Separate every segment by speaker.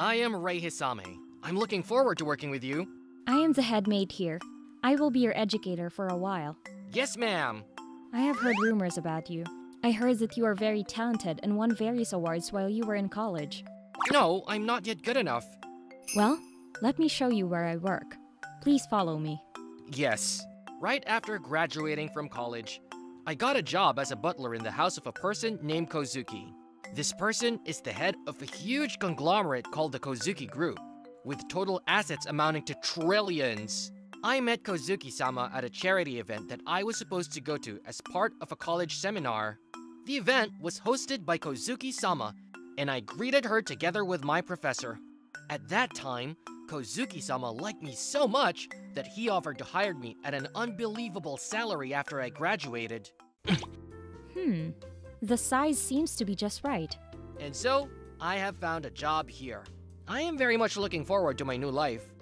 Speaker 1: I am Rei Hisame. I'm looking forward to working with you.
Speaker 2: I am the head maid here. I will be your educator for a while.
Speaker 1: Yes, ma'am.
Speaker 2: I have heard rumors about you. I heard that you are very talented and won various awards while you were in college.
Speaker 1: No, I'm not yet good enough.
Speaker 2: Well, let me show you where I work. Please follow me.
Speaker 1: Yes. Right after graduating from college, I got a job as a butler in the house of a person named Kozuki. This person is the head of a huge conglomerate called the Kozuki Group, with total assets amounting to trillions. I met Kozuki-sama at a charity event that I was supposed to go to as part of a college seminar. The event was hosted by Kozuki-sama, and I greeted her together with my professor. At that time, Kozuki-sama liked me so much that he offered to hire me at an unbelievable salary after I graduated.
Speaker 2: The size seems to be just right.
Speaker 1: And so, I have found a job here. I am very much looking forward to my new life.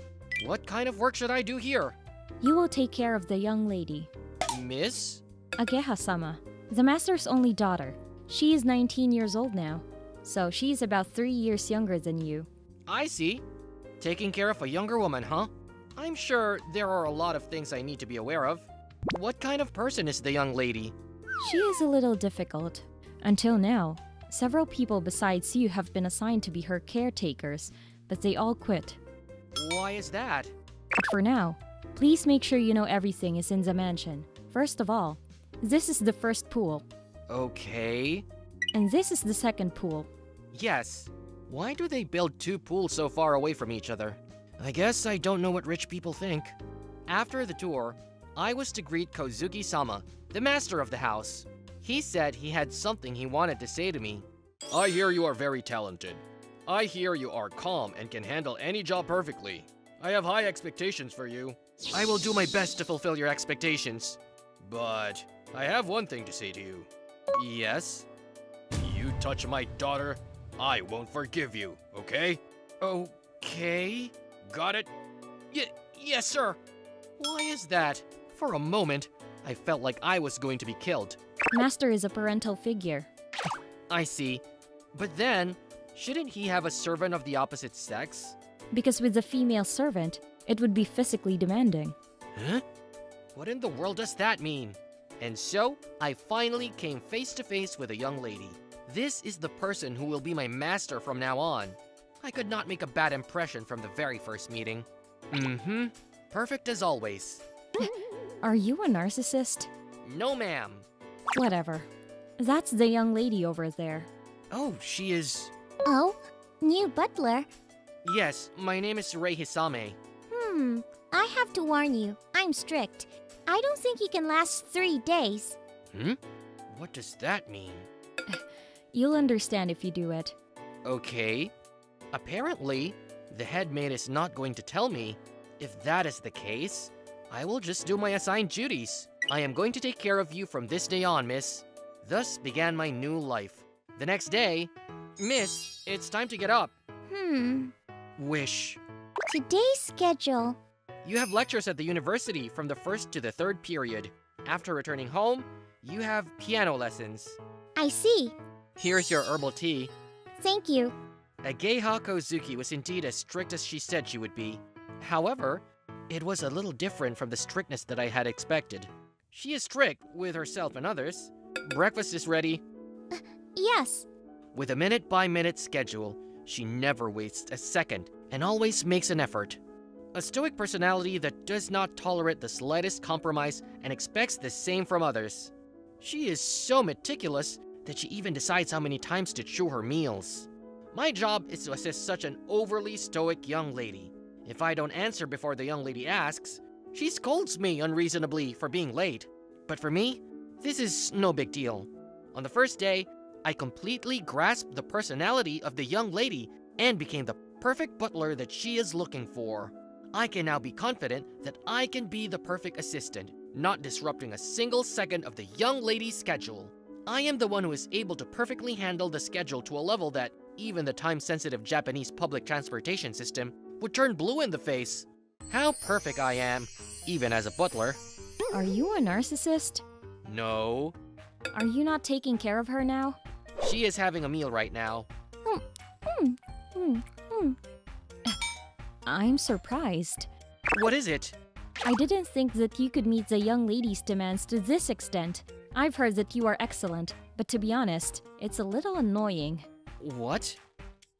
Speaker 1: What kind of work should I do here?
Speaker 2: You will take care of the young lady,
Speaker 1: Miss?
Speaker 2: Ageha-sama, the master's only daughter. She is 19 years old now, so she is about 3 years younger than you.
Speaker 1: I see. Taking care of a younger woman, huh? I'm sure there are a lot of things I need to be aware of. What kind of person is the young lady?
Speaker 2: She is a little difficult. Until now, several people besides you have been assigned to be her caretakers, but they all quit.
Speaker 1: Why is that?
Speaker 2: But for now, please make sure you know everything is in the mansion. First of all, this is the first pool,
Speaker 1: Okay.
Speaker 2: and this is the second pool.
Speaker 1: Yes. Why do they build two pools so far away from each other? I guess I don't know what rich people think. After the tour, I was to greet Kozuki-sama, the master of the house. He said he had something he wanted to say to me. I hear you are very talented. I hear you are calm and can handle any job perfectly. I have high expectations for you. I will do my best to fulfill your expectations. But I have one thing to say to you. Yes? You touch my daughter, I won't forgive you, okay? Okay? Got it? Yes, sir. Why is that? For a moment, I felt like I was going to be killed.
Speaker 2: Master is a parental figure.
Speaker 1: I see. But then, shouldn't he have a servant of the opposite sex?
Speaker 2: Because with the female servant, it would be physically demanding.
Speaker 1: Huh? What in the world does that mean? And so, I finally came face to face with a young lady. This is the person who will be my master from now on. I could not make a bad impression from the very first meeting. Perfect as always.
Speaker 2: Are you a narcissist?
Speaker 1: No, ma'am.
Speaker 2: Whatever. That's the young lady over there.
Speaker 1: Oh, she is...
Speaker 3: Oh, new butler?
Speaker 1: Yes, my name is Rei Hisame.
Speaker 3: I have to warn you, I'm strict. I don't think he can last 3 days.
Speaker 1: What does that mean?
Speaker 2: You'll understand if you do it.
Speaker 1: Okay. Apparently, the head maid is not going to tell me. If that is the case, I will just do my assigned duties. I am going to take care of you from this day on, miss. Thus began my new life. The next day, miss, it's time to get up. Wish.
Speaker 3: Today's schedule.
Speaker 1: You have lectures at the university from the first to the third period. After returning home, you have piano lessons.
Speaker 3: I see.
Speaker 1: Here's your herbal tea.
Speaker 3: Thank you.
Speaker 1: Ageha Kozuki was indeed as strict as she said she would be. However, it was a little different from the strictness that I had expected. She is strict with herself and others. Breakfast is ready.
Speaker 3: Yes.
Speaker 1: With a minute-by-minute schedule, she never wastes a second and always makes an effort. A stoic personality that does not tolerate the slightest compromise and expects the same from others. She is so meticulous that she even decides how many times to chew her meals. My job is to assist such an overly stoic young lady. If I don't answer before the young lady asks, she scolds me unreasonably for being late. But for me, this is no big deal. On the first day, I completely grasped the personality of the young lady and became the perfect butler that she is looking for. I can now be confident that I can be the perfect assistant, not disrupting a single second of the young lady's schedule. I am the one who is able to perfectly handle the schedule to a level that even the time-sensitive Japanese public transportation system would turn blue in the face. How perfect I am, even as a butler.
Speaker 2: Are you a narcissist?
Speaker 1: No.
Speaker 2: Are you not taking care of her now?
Speaker 1: She is having a meal right now.
Speaker 2: I'm surprised.
Speaker 1: What is it?
Speaker 2: I didn't think that you could meet the young lady's demands to this extent. I've heard that you are excellent, but to be honest, it's a little annoying.
Speaker 1: What?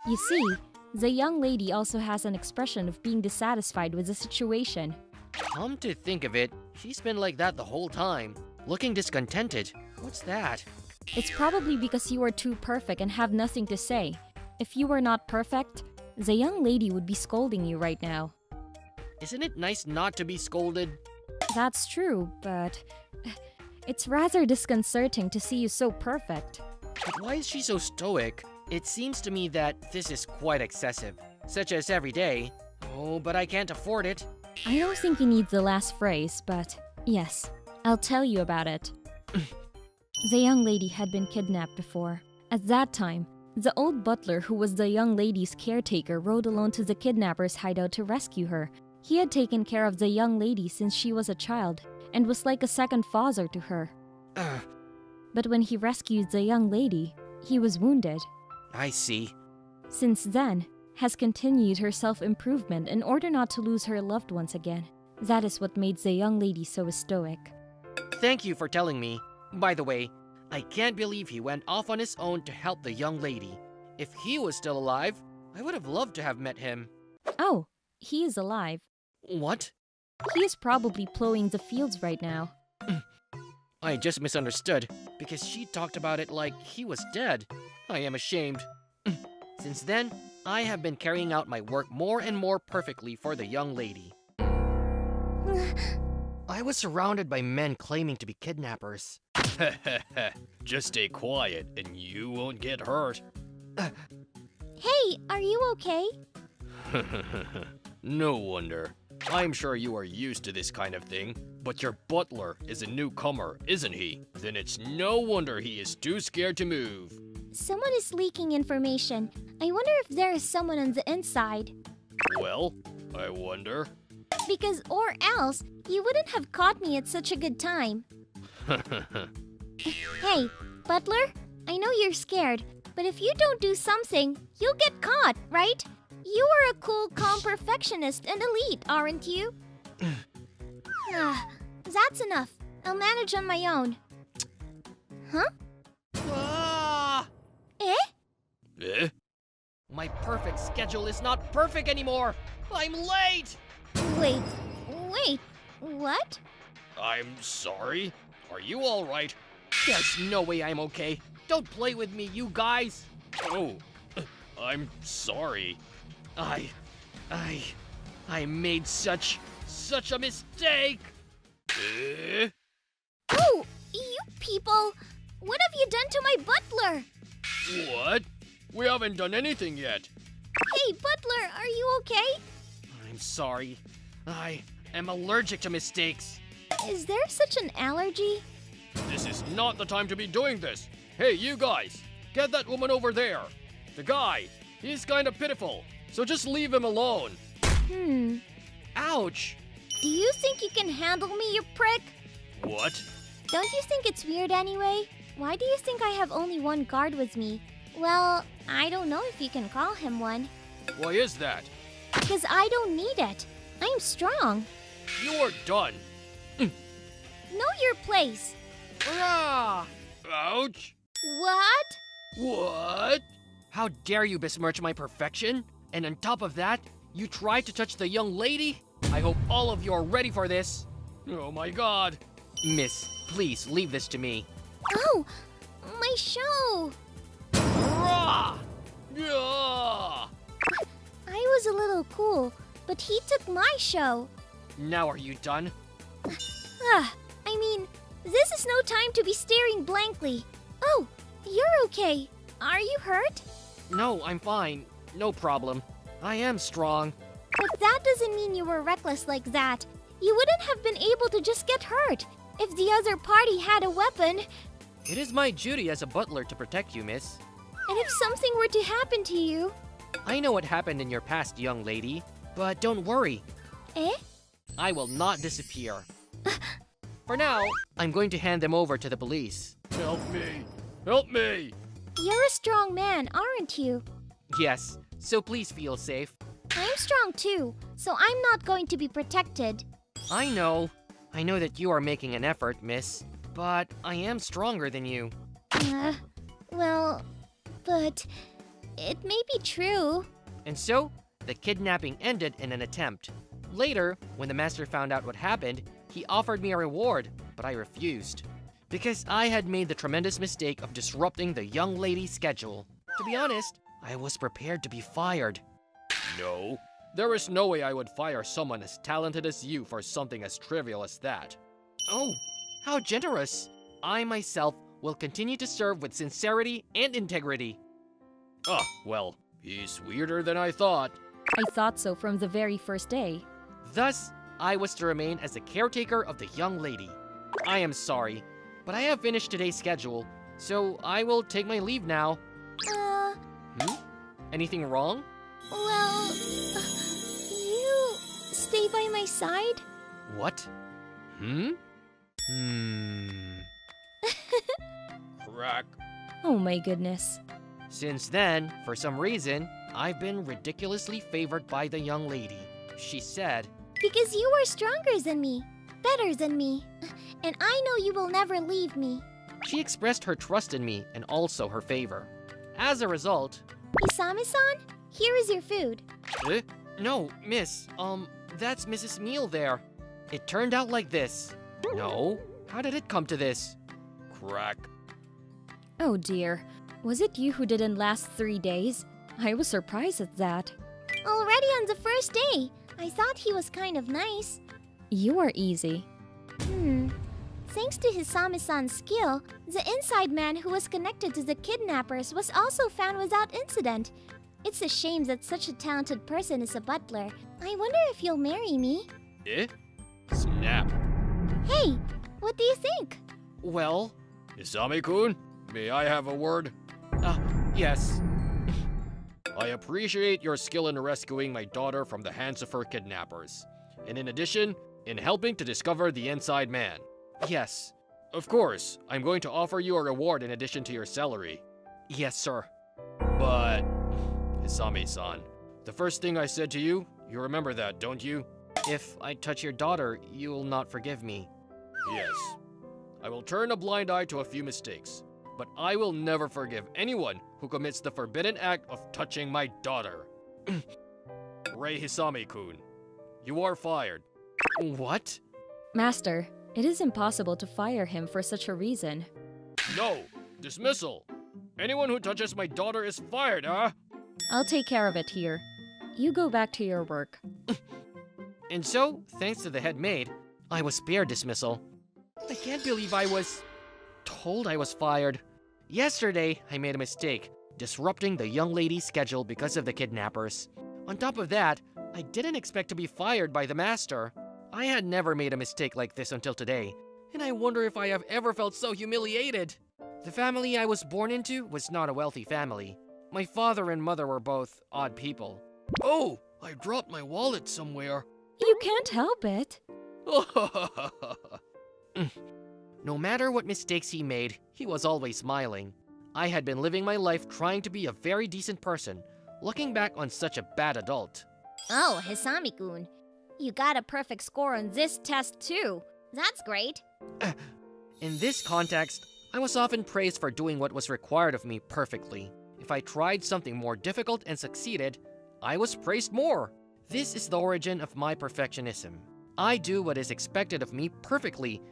Speaker 2: You see, the young lady also has an expression of being dissatisfied with the situation.
Speaker 1: Come to think of it, she's been like that the whole time. Looking discontented. What's that?
Speaker 2: It's probably because you are too perfect and have nothing to say. If you were not perfect, the young lady would be scolding you right now.
Speaker 1: Isn't it nice not to be scolded?
Speaker 2: That's true, but it's rather disconcerting to see you so perfect.
Speaker 1: But why is she so stoic? It seems to me that this is quite excessive. Such as every day. Oh, but I can't afford it.
Speaker 2: I don't think you need the last phrase, but yes, I'll tell you about it. The young lady had been kidnapped before. At that time, the old butler who was the young lady's caretaker rode alone to the kidnapper's hideout to rescue her. He had taken care of the young lady since she was a child and was like a second father to her. But when he rescued the young lady, he was wounded.
Speaker 1: I see.
Speaker 2: Since then, has continued her self-improvement in order not to lose her loved ones again. That is what made the young lady so stoic.
Speaker 1: Thank you for telling me. By the way, I can't believe he went off on his own to help the young lady. If he was still alive, I would have loved to have met him.
Speaker 2: Oh, he is alive.
Speaker 1: What?
Speaker 2: He is probably plowing the fields right now.
Speaker 1: I just misunderstood, because she talked about it like he was dead. I am ashamed. Since then, I have been carrying out my work more and more perfectly for the young lady. I was surrounded by men claiming to be kidnappers.
Speaker 4: Just stay quiet and you won't get hurt.
Speaker 3: Hey, are you okay?
Speaker 4: No wonder. I'm sure you are used to this kind of thing, but your butler is a newcomer, isn't he? Then it's no wonder he is too scared to move.
Speaker 3: Someone is leaking information. I wonder if there is someone on the inside.
Speaker 4: Well, I wonder.
Speaker 3: Because, or else, you wouldn't have caught me at such a good time. Hey, Butler, I know you're scared, but if you don't do something, you'll get caught, right? You are a cool, calm perfectionist and elite, aren't you? That's enough. I'll manage on my own. Huh?
Speaker 1: Ah!
Speaker 3: Eh?
Speaker 4: Eh?
Speaker 1: My perfect schedule is not perfect anymore! I'm late!
Speaker 3: Wait, what?
Speaker 4: I'm sorry. Are you alright?
Speaker 1: There's no way I'm okay. Don't play with me, you guys!
Speaker 4: Oh, I'm sorry.
Speaker 1: I made such a mistake!
Speaker 4: Eh?
Speaker 3: Oh, you people! What have you done to my butler?
Speaker 4: What? We haven't done anything yet.
Speaker 3: Hey, Butler, are you okay?
Speaker 1: I'm sorry. I am allergic to mistakes.
Speaker 3: Is there such an allergy?
Speaker 4: This is not the time to be doing this. Hey, you guys, get that woman over there. The guy, he's kind of pitiful, so just leave him alone.
Speaker 1: Ouch!
Speaker 3: Do you think you can handle me, you prick?
Speaker 4: What?
Speaker 3: Don't you think it's weird anyway? Why do you think I have only one guard with me? Well, I don't know if you can call him one.
Speaker 4: Why is that?
Speaker 3: Because I don't need it. I'm strong.
Speaker 4: You are done.
Speaker 3: Know your place.
Speaker 1: Hurrah!
Speaker 4: Ouch!
Speaker 3: What?
Speaker 4: What?
Speaker 1: How dare you besmirch my perfection? And on top of that, you tried to touch the young lady? I hope all of you are ready for this.
Speaker 4: Oh my god.
Speaker 1: Miss, please leave this to me.
Speaker 3: Oh, my show.
Speaker 4: Hurrah! Yeah!
Speaker 3: I was a little cool, but he took my show.
Speaker 1: Now are you done?
Speaker 3: I mean, this is no time to be staring blankly. Oh, you're okay. Are you hurt?
Speaker 1: No, I'm fine. No problem. I am strong.
Speaker 3: But that doesn't mean you were reckless like that. You wouldn't have been able to just get hurt if the other party had a weapon.
Speaker 1: It is my duty as a butler to protect you, miss.
Speaker 3: And if something were to happen to you...
Speaker 1: I know what happened in your past, young lady. But don't worry.
Speaker 3: Eh?
Speaker 1: I will not disappear. For now, I'm going to hand them over to the police.
Speaker 4: Help me! Help me!
Speaker 3: You're a strong man, aren't you?
Speaker 1: Yes, so please feel safe.
Speaker 3: I'm strong too, so I'm not going to be protected.
Speaker 1: I know. I know that you are making an effort, miss. But I am stronger than you.
Speaker 3: Well, but it may be true.
Speaker 1: And so, the kidnapping ended in an attempt. Later, when the master found out what happened, he offered me a reward, but I refused. Because I had made the tremendous mistake of disrupting the young lady's schedule. To be honest, I was prepared to be fired.
Speaker 4: No. There is no way I would fire someone as talented as you for something as trivial as that.
Speaker 1: Oh, how generous! I myself will continue to serve with sincerity and integrity.
Speaker 4: Ah, well, he's weirder than I thought.
Speaker 2: I thought so from the very first day.
Speaker 1: Thus, I was to remain as the caretaker of the young lady. I am sorry, but I have finished today's schedule, so I will take my leave now. Anything wrong?
Speaker 3: Well, you stay by my side?
Speaker 1: What?
Speaker 4: Crack.
Speaker 2: Oh my goodness.
Speaker 1: Since then, for some reason, I've been ridiculously favored by the young lady. She said,
Speaker 3: Because you are stronger than me, better than me, and I know you will never leave me.
Speaker 1: she expressed her trust in me and also her favor. As a result,
Speaker 3: Isami-san, here is your food.
Speaker 1: eh? No, miss, that's Mrs. Meal there. It turned out like this. No? How did it come to this?
Speaker 4: Crack.
Speaker 2: Oh dear. Was it you who didn't last 3 days? I was surprised at that.
Speaker 3: Already on the first day. I thought he was kind of nice.
Speaker 2: You are easy.
Speaker 3: Thanks to Hisami-san's skill, the inside man who was connected to the kidnappers was also found without incident. It's a shame that such a talented person is a butler. I wonder if you'll marry me.
Speaker 4: Eh? Snap.
Speaker 3: Hey, what do you think?
Speaker 1: Well,
Speaker 4: Isami-kun, may I have a word?
Speaker 1: yes.
Speaker 4: I appreciate your skill in rescuing my daughter from the hands of her kidnappers. And in addition, in helping to discover the inside man.
Speaker 1: Yes.
Speaker 4: Of course, I'm going to offer you a reward in addition to your salary.
Speaker 1: Yes, sir.
Speaker 4: But, Isami-san, the first thing I said to you, you remember that, don't you?
Speaker 1: If I touch your daughter, you will not forgive me.
Speaker 4: Yes. I will turn a blind eye to a few mistakes, but I will never forgive anyone who commits the forbidden act of touching my daughter. Rei Hisami-kun, you are fired.
Speaker 1: What?
Speaker 2: Master, it is impossible to fire him for such a reason.
Speaker 4: No, dismissal. Anyone who touches my daughter is fired, huh?
Speaker 2: I'll take care of it here. You go back to your work.
Speaker 1: And so, thanks to the head maid, I was spared dismissal. I can't believe I was told I was fired. Yesterday, I made a mistake, disrupting the young lady's schedule because of the kidnappers. On top of that, I didn't expect to be fired by the master. I had never made a mistake like this until today, and I wonder if I have ever felt so humiliated. The family I was born into was not a wealthy family. My father and mother were both odd people.
Speaker 4: Oh, I dropped my wallet somewhere.
Speaker 2: You can't help it.
Speaker 1: No matter what mistakes he made, he was always smiling. I had been living my life trying to be a very decent person, looking back on such a bad adult.
Speaker 3: Oh, Hisami-kun, you got a perfect score on this test too. That's great.
Speaker 1: In this context, I was often praised for doing what was required of me perfectly. If I tried something more difficult and succeeded, I was praised more. This is the origin of my perfectionism. I do what is expected of me perfectly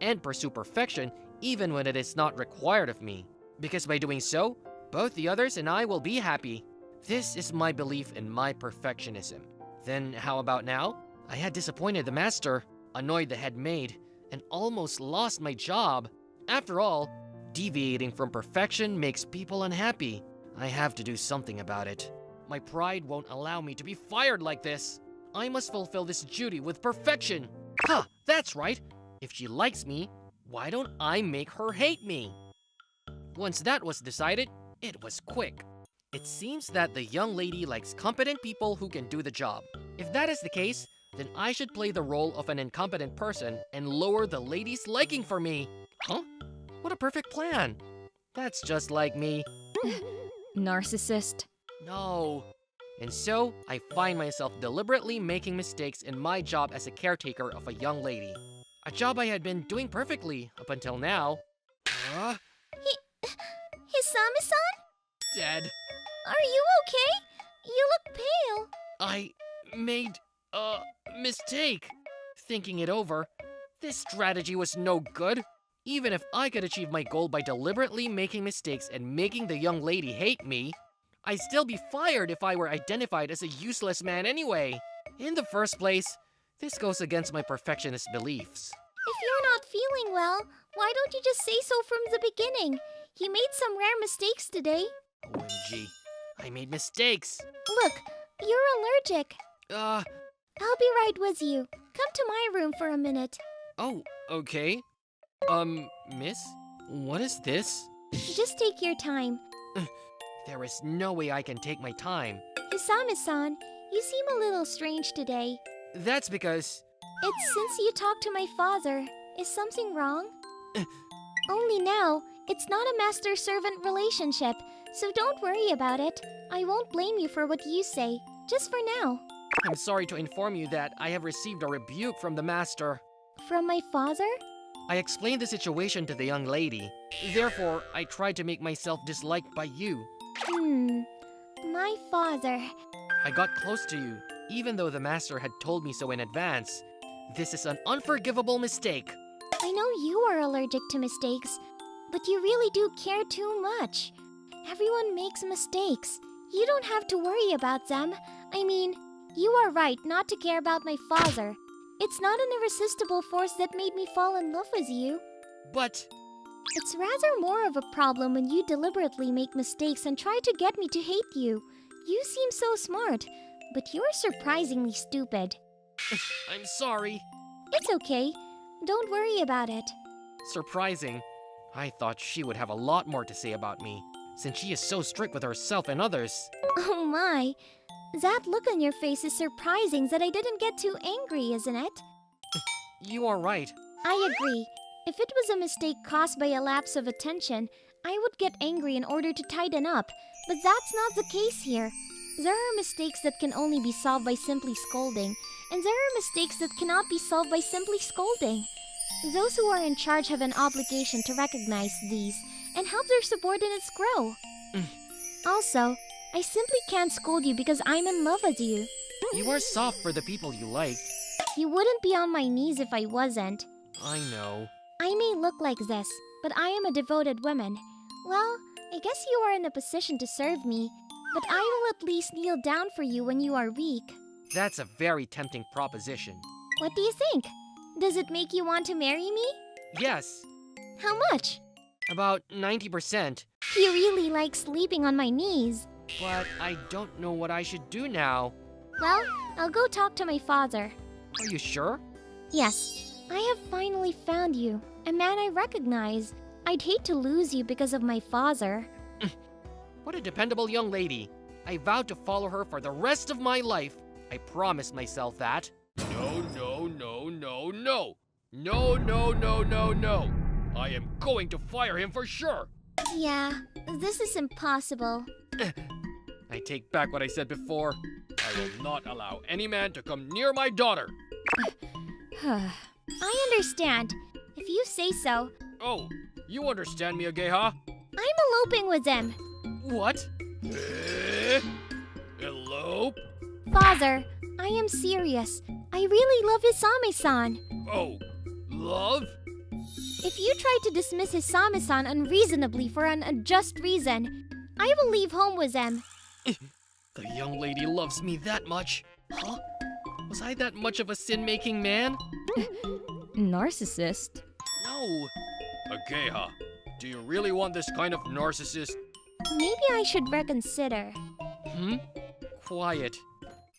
Speaker 1: and pursue perfection even when it is not required of me. Because by doing so, both the others and I will be happy. This is my belief in my perfectionism. Then how about now? I had disappointed the master, annoyed the head maid, and almost lost my job. After all, deviating from perfection makes people unhappy. I have to do something about it. My pride won't allow me to be fired like this. I must fulfill this duty with perfection. Ha! That's right. If she likes me, why don't I make her hate me? Once that was decided, it was quick. It seems that the young lady likes competent people who can do the job. If that is the case, then I should play the role of an incompetent person and lower the lady's liking for me. Huh? What a perfect plan. That's just like me.
Speaker 2: Narcissist.
Speaker 1: No. And so, I find myself deliberately making mistakes in my job as a caretaker of a young lady. A job I had been doing perfectly up until now. Huh?
Speaker 3: Hisami-san?
Speaker 1: Dead.
Speaker 3: Are you okay? You look pale.
Speaker 1: I made a mistake. Thinking it over, this strategy was no good. Even if I could achieve my goal by deliberately making mistakes and making the young lady hate me, I'd still be fired if I were identified as a useless man anyway. In the first place, this goes against my perfectionist beliefs.
Speaker 3: If you're not feeling well, why don't you just say so from the beginning? You made some rare mistakes today.
Speaker 1: OMG, I made mistakes.
Speaker 3: Look, you're allergic.
Speaker 1: Uh,
Speaker 3: I'll be right with you. Come to my room for a minute.
Speaker 1: oh, okay. Miss? What is this?
Speaker 3: Just take your time.
Speaker 1: There is no way I can take my time.
Speaker 3: Hisami-san, you seem a little strange today.
Speaker 1: That's because...
Speaker 3: It's since you talked to my father. Is something wrong? Only now, it's not a master-servant relationship, so don't worry about it. I won't blame you for what you say, just for now.
Speaker 1: I'm sorry to inform you that I have received a rebuke from the master.
Speaker 3: From my father?
Speaker 1: I explained the situation to the young lady. Therefore, I tried to make myself disliked by you.
Speaker 3: My father.
Speaker 1: I got close to you, even though the master had told me so in advance. This is an unforgivable mistake.
Speaker 3: I know you are allergic to mistakes, but you really do care too much. Everyone makes mistakes. You don't have to worry about them. I mean, you are right not to care about my father. It's not an irresistible force that made me fall in love with you.
Speaker 1: But...
Speaker 3: It's rather more of a problem when you deliberately make mistakes and try to get me to hate you. You seem so smart, but you're surprisingly stupid.
Speaker 1: I'm sorry.
Speaker 3: It's okay. Don't worry about it.
Speaker 1: Surprising. I thought she would have a lot more to say about me, since she is so strict with herself and others.
Speaker 3: Oh my. That look on your face is surprising that I didn't get too angry, isn't it?
Speaker 1: You are right.
Speaker 3: I agree. If it was a mistake caused by a lapse of attention, I would get angry in order to tighten up, but that's not the case here. There are mistakes that can only be solved by simply scolding, and there are mistakes that cannot be solved by simply scolding. Those who are in charge have an obligation to recognize these and help their subordinates grow. Also, I simply can't scold you because I'm in love with you.
Speaker 1: You are soft for the people you like.
Speaker 3: You wouldn't be on my knees if I wasn't.
Speaker 1: I know.
Speaker 3: I may look like this, but I am a devoted woman. Well, I guess you are in a position to serve me, but I will at least kneel down for you when you are weak.
Speaker 1: That's a very tempting proposition.
Speaker 3: What do you think? Does it make you want to marry me?
Speaker 1: Yes,
Speaker 3: How much?
Speaker 1: about 90%.
Speaker 3: You really like sleeping on my knees.
Speaker 1: But I don't know what I should do now.
Speaker 3: Well, I'll go talk to my father.
Speaker 1: Are you sure?
Speaker 3: Yes, I have finally found you, a man I recognize. I'd hate to lose you because of my father.
Speaker 1: What a dependable young lady. I vowed to follow her for the rest of my life. I promised myself that.
Speaker 4: No, no, no, no, no. No, no, no, no, no. I am going to fire him for sure.
Speaker 3: Yeah, this is impossible.
Speaker 4: I take back what I said before. I will not allow any man to come near my daughter.
Speaker 3: I understand. If you say so.
Speaker 4: Oh, you understand me, Ageha?
Speaker 3: I'm eloping with them.
Speaker 1: What?
Speaker 4: Elope?
Speaker 3: Father, I am serious. I really love Hisami-san.
Speaker 4: Oh, love?
Speaker 3: If you try to dismiss Hisami-san unreasonably for an unjust reason, I will leave home with them.
Speaker 1: The young lady loves me that much. Huh? Was I that much of a sin-making man?
Speaker 2: Narcissist?
Speaker 1: No.
Speaker 4: Ageha, do you really want this kind of narcissist?
Speaker 3: Maybe I should reconsider.
Speaker 1: Quiet.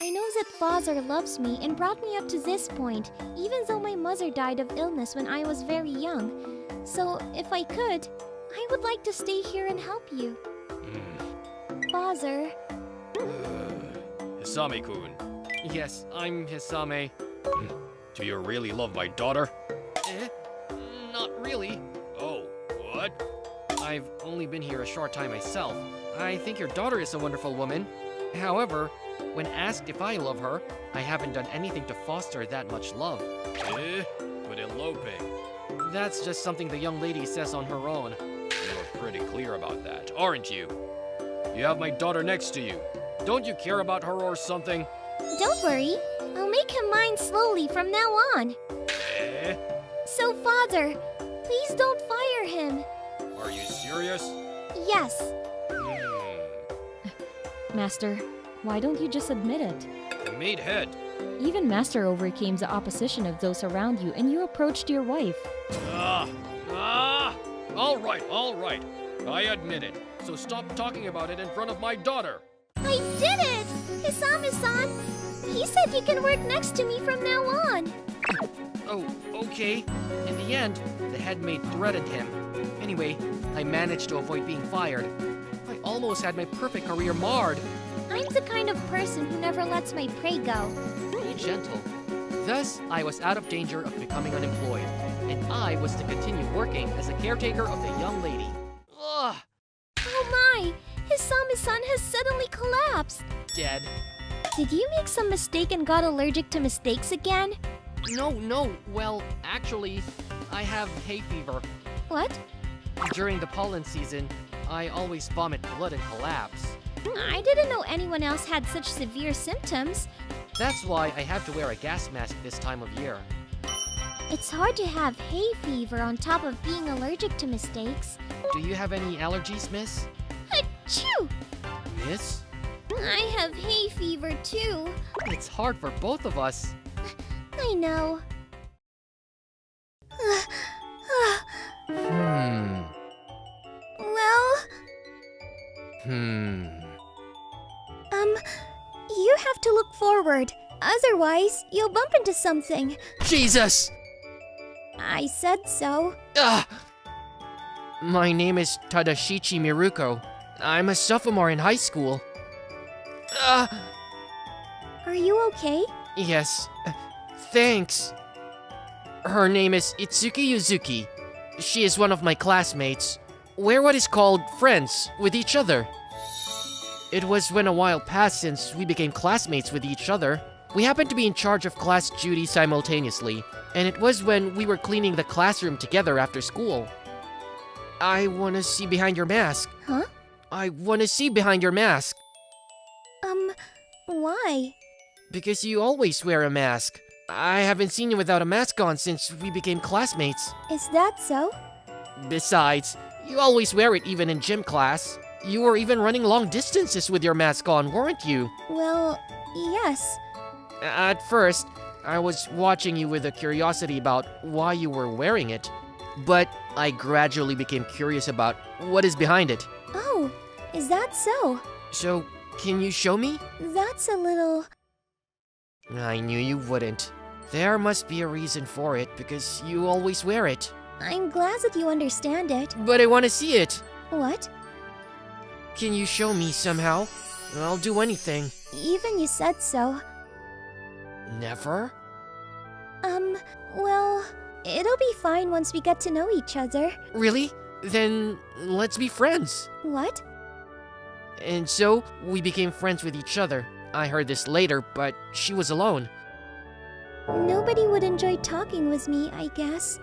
Speaker 3: I know that father loves me and brought me up to this point, even though my mother died of illness when I was very young. So, if I could, I would like to stay here and help you. Father.
Speaker 4: Hisami-kun,
Speaker 1: Yes, I'm Hisame.
Speaker 4: do you really love my daughter?
Speaker 1: Not really.
Speaker 4: Oh, what?
Speaker 1: I've only been here a short time myself. I think your daughter is a wonderful woman. However, When asked if I love her, I haven't done anything to foster that much love.
Speaker 4: But eloping.
Speaker 1: That's just something the young lady says on her own.
Speaker 4: You're pretty clear about that, aren't you? You have my daughter next to you. Don't you care about her or something?
Speaker 3: Don't worry. I'll make him mine slowly from now on.
Speaker 4: Eh?
Speaker 3: So, Father, please don't fire him.
Speaker 4: Are you serious?
Speaker 3: Yes.
Speaker 2: Master, why don't you just admit it?
Speaker 4: Meathead.
Speaker 2: Even Master overcame the opposition of those around you and you approached your wife.
Speaker 4: All right. I admit it. So stop talking about it in front of my daughter.
Speaker 3: I did it! Hisami-san! He said he can work next to me from now on.
Speaker 1: Oh, okay. In the end, the head maid threatened him. Anyway, I managed to avoid being fired. I almost had my perfect career marred.
Speaker 3: I'm the kind of person who never lets my prey go.
Speaker 1: Be gentle. Thus, I was out of danger of becoming unemployed, and I was to continue working as a caretaker of the young lady. Ugh!
Speaker 3: Oh my! Hisami-san has suddenly collapsed.
Speaker 1: Dead.
Speaker 3: Did you make some mistake and got allergic to mistakes again?
Speaker 1: No. Well, actually, I have hay fever.
Speaker 3: What?
Speaker 1: During the pollen season, I always vomit blood and collapse.
Speaker 3: I didn't know anyone else had such severe symptoms.
Speaker 1: That's why I have to wear a gas mask this time of year.
Speaker 3: It's hard to have hay fever on top of being allergic to mistakes.
Speaker 1: Do you have any allergies, miss?
Speaker 3: Achoo!
Speaker 1: Miss?
Speaker 3: I have hay fever too.
Speaker 1: It's hard for both of us.
Speaker 3: I know. Well, you have to look forward. Otherwise, you'll bump into something.
Speaker 1: Jesus!
Speaker 3: I said so.
Speaker 1: My name is Tadashichi Miruko. I'm a sophomore in high school.
Speaker 3: Are you okay?
Speaker 1: Yes. Thanks. Her name is Itsuki Yuzuki. She is one of my classmates. We're what is called friends with each other. It was when a while passed since we became classmates with each other. We happened to be in charge of class duties simultaneously, and it was when we were cleaning the classroom together after school. I want to see behind your mask.
Speaker 3: Huh?
Speaker 1: I want to see behind your mask.
Speaker 3: Why?
Speaker 1: Because you always wear a mask. I haven't seen you without a mask on since we became classmates.
Speaker 3: Is that so?
Speaker 1: Besides, you always wear it even in gym class. You were even running long distances with your mask on, weren't you?
Speaker 3: Well, yes.
Speaker 1: At first, I was watching you with a curiosity about why you were wearing it. But I gradually became curious about what is behind it.
Speaker 3: Oh, is that so?
Speaker 1: So, can you show me?
Speaker 3: That's a little...
Speaker 1: I knew you wouldn't. There must be a reason for it, because you always wear it.
Speaker 3: I'm glad that you understand it.
Speaker 1: But I want to see it.
Speaker 3: What?
Speaker 1: Can you show me somehow? I'll do anything.
Speaker 3: Even you said so.
Speaker 1: Never?
Speaker 3: Well, it'll be fine once we get to know each other.
Speaker 1: Really? Then let's be friends.
Speaker 3: What?
Speaker 1: And so, we became friends with each other. I heard this later, but she was alone.
Speaker 3: Nobody would enjoy talking with me, I guess.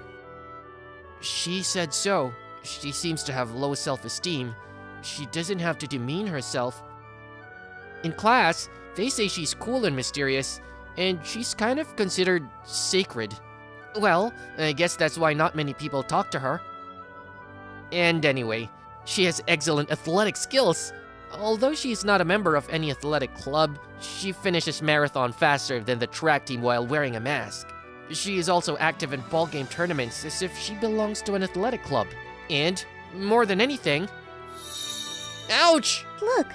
Speaker 1: She said so. She seems to have low self-esteem. She doesn't have to demean herself. In class, they say she's cool and mysterious, and she's kind of considered sacred. Well, I guess that's why not many people talk to her. And anyway, she has excellent athletic skills. Although she is not a member of any athletic club, she finishes marathon faster than the track team while wearing a mask. She is also active in ball game tournaments as if she belongs to an athletic club. And, more than anything... Ouch!
Speaker 3: Look,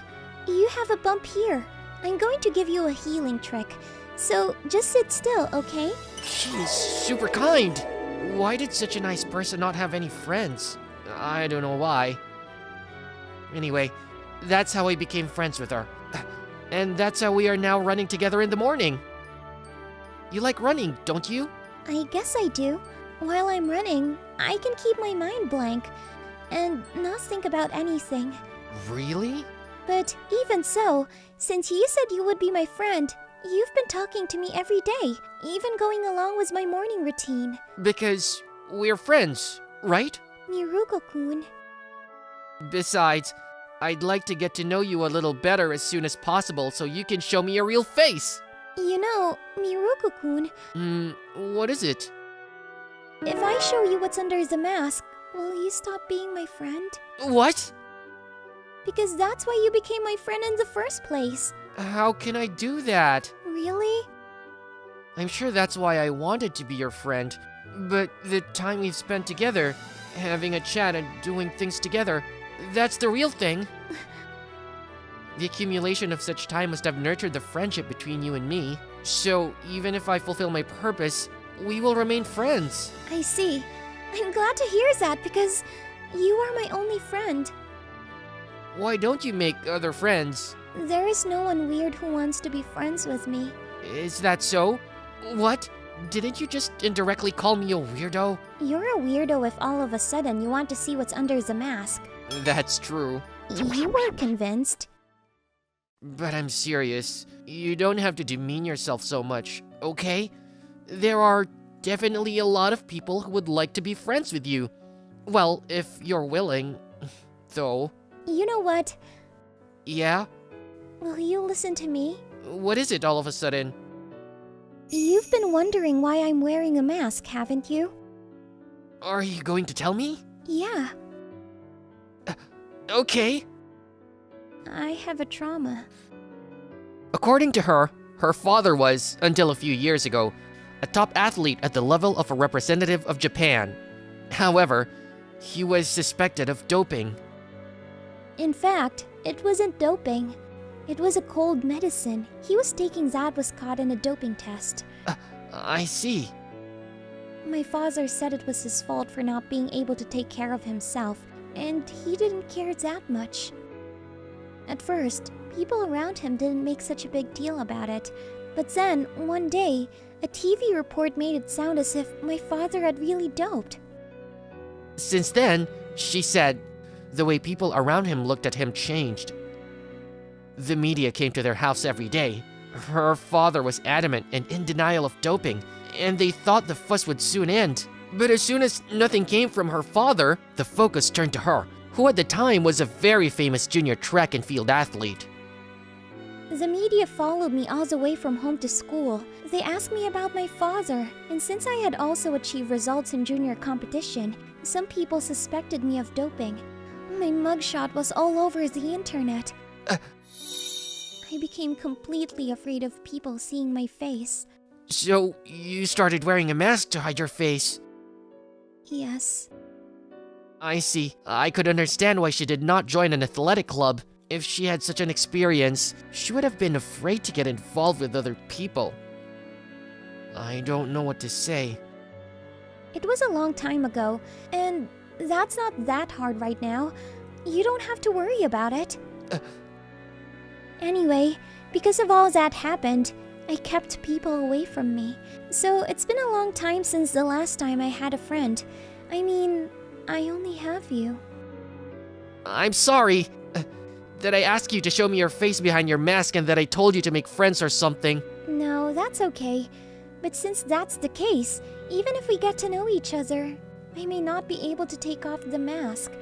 Speaker 3: you have a bump here. I'm going to give you a healing trick. So, just sit still, okay?
Speaker 1: She is super kind. Why did such a nice person not have any friends? I don't know why. Anyway, that's how I became friends with her. And that's how we are now running together in the morning. You like running, don't you?
Speaker 3: I guess I do. While I'm running, I can keep my mind blank and not think about anything.
Speaker 1: Really?
Speaker 3: But even so, since you said you would be my friend, you've been talking to me every day, even going along with my morning routine.
Speaker 1: Because we're friends, right?
Speaker 3: Miruko-kun.
Speaker 1: Besides, I'd like to get to know you a little better as soon as possible so you can show me your real face.
Speaker 3: You know, Miruko-kun,
Speaker 1: What is it?
Speaker 3: if I show you what's under the mask, will you stop being my friend?
Speaker 1: What?
Speaker 3: Because that's why you became my friend in the first place.
Speaker 1: How can I do that?
Speaker 3: Really?
Speaker 1: I'm sure that's why I wanted to be your friend. But the time we've spent together, having a chat and doing things together, that's the real thing. The accumulation of such time must have nurtured the friendship between you and me. So even if I fulfill my purpose, we will remain friends.
Speaker 3: I see. I'm glad to hear that because you are my only friend.
Speaker 1: Why don't you make other friends?
Speaker 3: There is no one weird who wants to be friends with me.
Speaker 1: Is that so? What? Didn't you just indirectly call me a weirdo?
Speaker 3: You're a weirdo if all of a sudden you want to see what's under the mask.
Speaker 1: That's true.
Speaker 3: You were convinced.
Speaker 1: But I'm serious. You don't have to demean yourself so much, okay? There are definitely a lot of people who would like to be friends with you. Well, if you're willing, though.
Speaker 3: You know what?
Speaker 1: Yeah?
Speaker 3: Will you listen to me?
Speaker 1: What is it all of a sudden?
Speaker 3: You've been wondering why I'm wearing a mask, haven't you?
Speaker 1: Are you going to tell me?
Speaker 3: Yeah,
Speaker 1: Okay.
Speaker 3: I have a trauma.
Speaker 1: According to her, her father was, until a few years ago, a top athlete at the level of a representative of Japan. However, he was suspected of doping.
Speaker 3: In fact, it wasn't doping. It was a cold medicine. He was taking that was caught in a doping test.
Speaker 1: I see.
Speaker 3: My father said it was his fault for not being able to take care of himself, and he didn't care that much. At first, people around him didn't make such a big deal about it, but then, one day, a TV report made it sound as if my father had really doped.
Speaker 1: Since then, she said, the way people around him looked at him changed. The media came to their house every day. Her father was adamant and in denial of doping, and they thought the fuss would soon end. But as soon as nothing came from her father, the focus turned to her, who at the time was a very famous junior track and field athlete.
Speaker 3: The media followed me all the way from home to school. They asked me about my father, and since I had also achieved results in junior competition, some people suspected me of doping. My mugshot was all over the internet. I became completely afraid of people seeing my face.
Speaker 1: So, you started wearing a mask to hide your face.
Speaker 3: Yes.
Speaker 1: I see. I could understand why she did not join an athletic club. If she had such an experience, she would have been afraid to get involved with other people. I don't know what to say.
Speaker 3: It was a long time ago, and that's not that hard right now. You don't have to worry about it. Anyway, because of all that happened, I kept people away from me. So it's been a long time since the last time I had a friend. I mean, I only have you.
Speaker 1: I'm sorry that I asked you to show me your face behind your mask and that I told you to make friends or something.
Speaker 3: No, that's okay. But since that's the case, even if we get to know each other, I may not be able to take off the mask.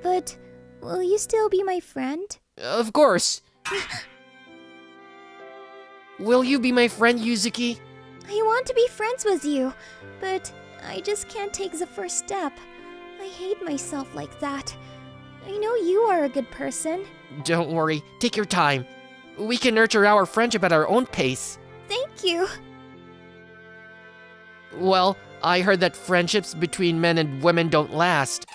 Speaker 3: But will you still be my friend?
Speaker 1: Of course. Will you be my friend, Yuzuki?
Speaker 3: I want to be friends with you, but I just can't take the first step. I hate myself like that. I know you are a good person.
Speaker 1: Don't worry, take your time. We can nurture our friendship at our own pace.
Speaker 3: Thank you.
Speaker 1: Well, I heard that friendships between men and women don't last.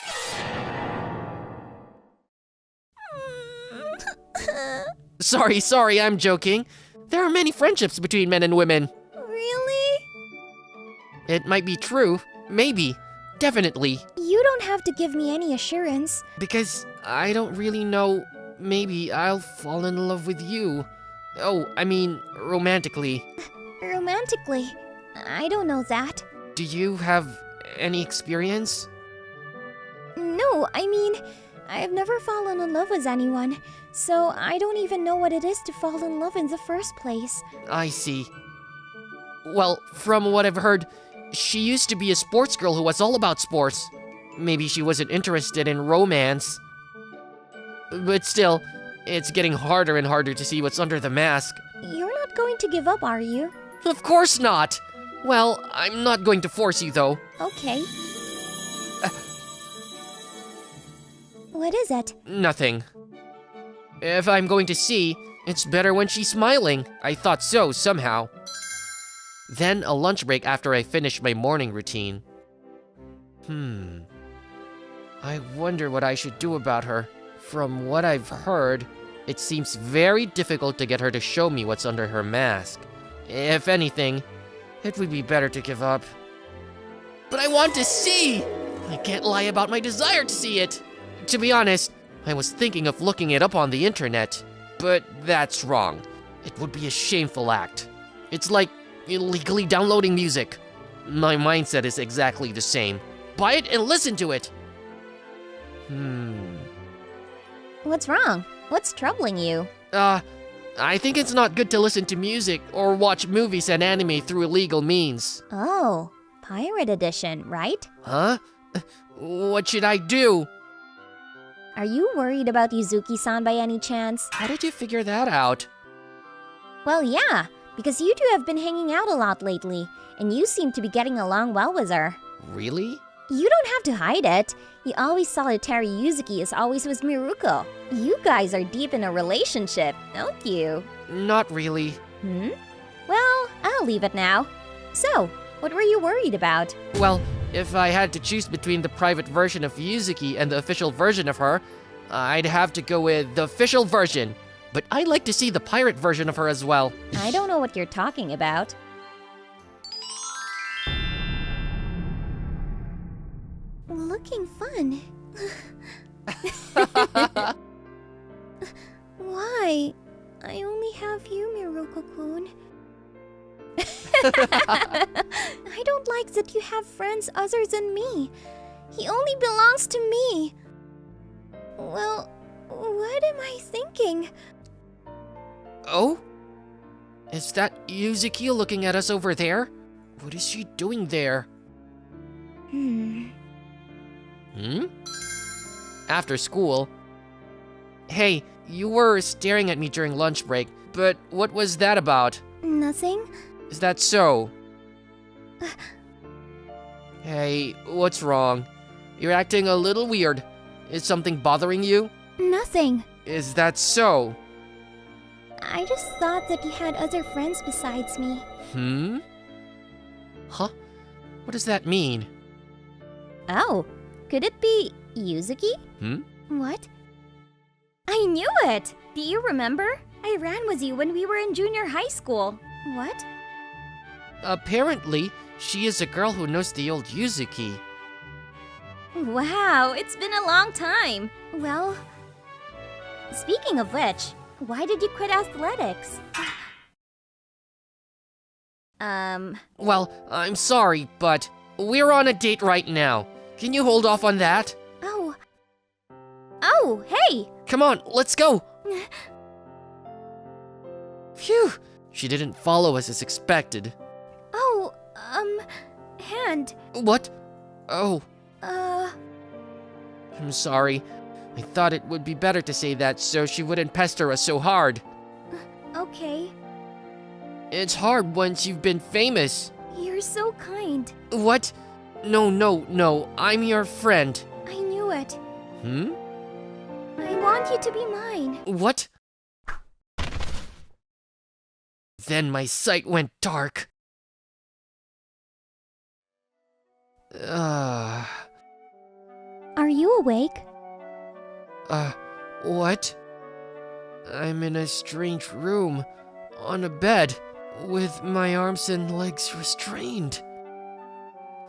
Speaker 1: Sorry, I'm joking. There are many friendships between men and women.
Speaker 3: Really?
Speaker 1: It might be true. Maybe. Definitely.
Speaker 3: You don't have to give me any assurance.
Speaker 1: Because I don't really know. Maybe I'll fall in love with you. Oh, I mean, romantically.
Speaker 3: Romantically? I don't know that.
Speaker 1: Do you have any experience?
Speaker 3: No, I mean, I've never fallen in love with anyone, So I don't even know what it is to fall in love in the first place.
Speaker 1: I see. Well, from what I've heard, she used to be a sports girl who was all about sports. Maybe she wasn't interested in romance. But still, it's getting harder and harder to see what's under the mask.
Speaker 3: You're not going to give up, are you?
Speaker 1: Of course not! Well, I'm not going to force you, though.
Speaker 3: Okay. What is it?
Speaker 1: Nothing. If I'm going to see, it's better when she's smiling. I thought so, somehow. Then a lunch break after I finished my morning routine. I wonder what I should do about her. From what I've heard, it seems very difficult to get her to show me what's under her mask. If anything, it would be better to give up. But I want to see! I can't lie about my desire to see it. To be honest, I was thinking of looking it up on the internet. But that's wrong. It would be a shameful act. It's like illegally downloading music. My mindset is exactly the same. Buy it and listen to it!
Speaker 3: What's wrong? What's troubling you?
Speaker 1: I think it's not good to listen to music or watch movies and anime through illegal means.
Speaker 3: Oh, Pirate Edition, right?
Speaker 1: Huh? What should I do?
Speaker 3: Are you worried about Yuzuki-san by any chance?
Speaker 1: How did you figure that out?
Speaker 3: Well, yeah, because you two have been hanging out a lot lately, and you seem to be getting along well with her.
Speaker 1: Really?
Speaker 3: You don't have to hide it. You always saw Terry Yuzuki is always with Miruko. You guys are deep in a relationship, don't you?
Speaker 1: Not really.
Speaker 3: Well, I'll leave it now. So, what were you worried about?
Speaker 1: Well, if I had to choose between the private version of Yuzuki and the official version of her, I'd have to go with the official version. But I'd like to see the pirate version of her as well.
Speaker 3: I don't know what you're talking about. Looking fun. Why? I only have you, Miruko-kun. I don't like that you have friends other than me. He only belongs to me. Well, what am I thinking?
Speaker 1: Oh? Is that Yuzuki looking at us over there? What is she doing there? After school. Hey, you were staring at me during lunch break, but what was that about?
Speaker 3: Nothing.
Speaker 1: Is that so? Hey, what's wrong? You're acting a little weird. Is something bothering you?
Speaker 3: Nothing.
Speaker 1: Is that so?
Speaker 3: I just thought that you had other friends besides me.
Speaker 1: Huh? What does that mean?
Speaker 3: Oh, could it be Yuzuki? What? I knew it! Do you remember? I ran with you when we were in junior high school. What?
Speaker 1: Apparently, she is a girl who knows the old Yuzuki.
Speaker 3: Wow, it's been a long time. Well, speaking of which, why did you quit athletics?
Speaker 1: Well, I'm sorry, but we're on a date right now. Can you hold off on that?
Speaker 3: Oh, hey!
Speaker 1: Come on, let's go! Phew! She didn't follow us as expected.
Speaker 3: Oh, hand.
Speaker 1: What? Oh,
Speaker 3: Uh,
Speaker 1: I'm sorry. I thought it would be better to say that so she wouldn't pester us so hard.
Speaker 3: okay.
Speaker 1: It's hard once you've been famous.
Speaker 3: You're so kind.
Speaker 1: What? No, I'm your friend.
Speaker 3: I knew it.
Speaker 2: I want you to be mine.
Speaker 1: What? Then my sight went dark.
Speaker 2: Are you awake?
Speaker 1: What? I'm in a strange room, on a bed, with my arms and legs restrained.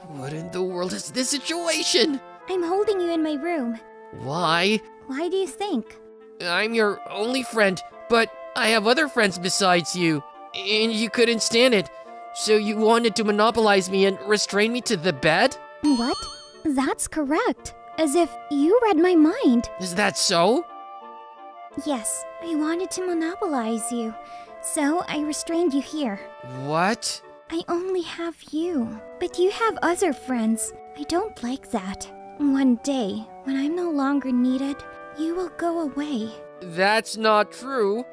Speaker 1: What in the world is this situation?
Speaker 2: I'm holding you in my room.
Speaker 1: Why?
Speaker 2: Why do you think?
Speaker 1: I'm your only friend, but I have other friends besides you, and you couldn't stand it, so you wanted to monopolize me and restrain me to the bed?
Speaker 2: What? That's correct. As if you read my mind.
Speaker 1: Is that so?
Speaker 3: Yes, I wanted to monopolize you, so I restrained you here.
Speaker 1: What?
Speaker 3: I only have you, but you have other friends. I don't like that. One day, when I'm no longer needed, you will go away.
Speaker 1: That's not true.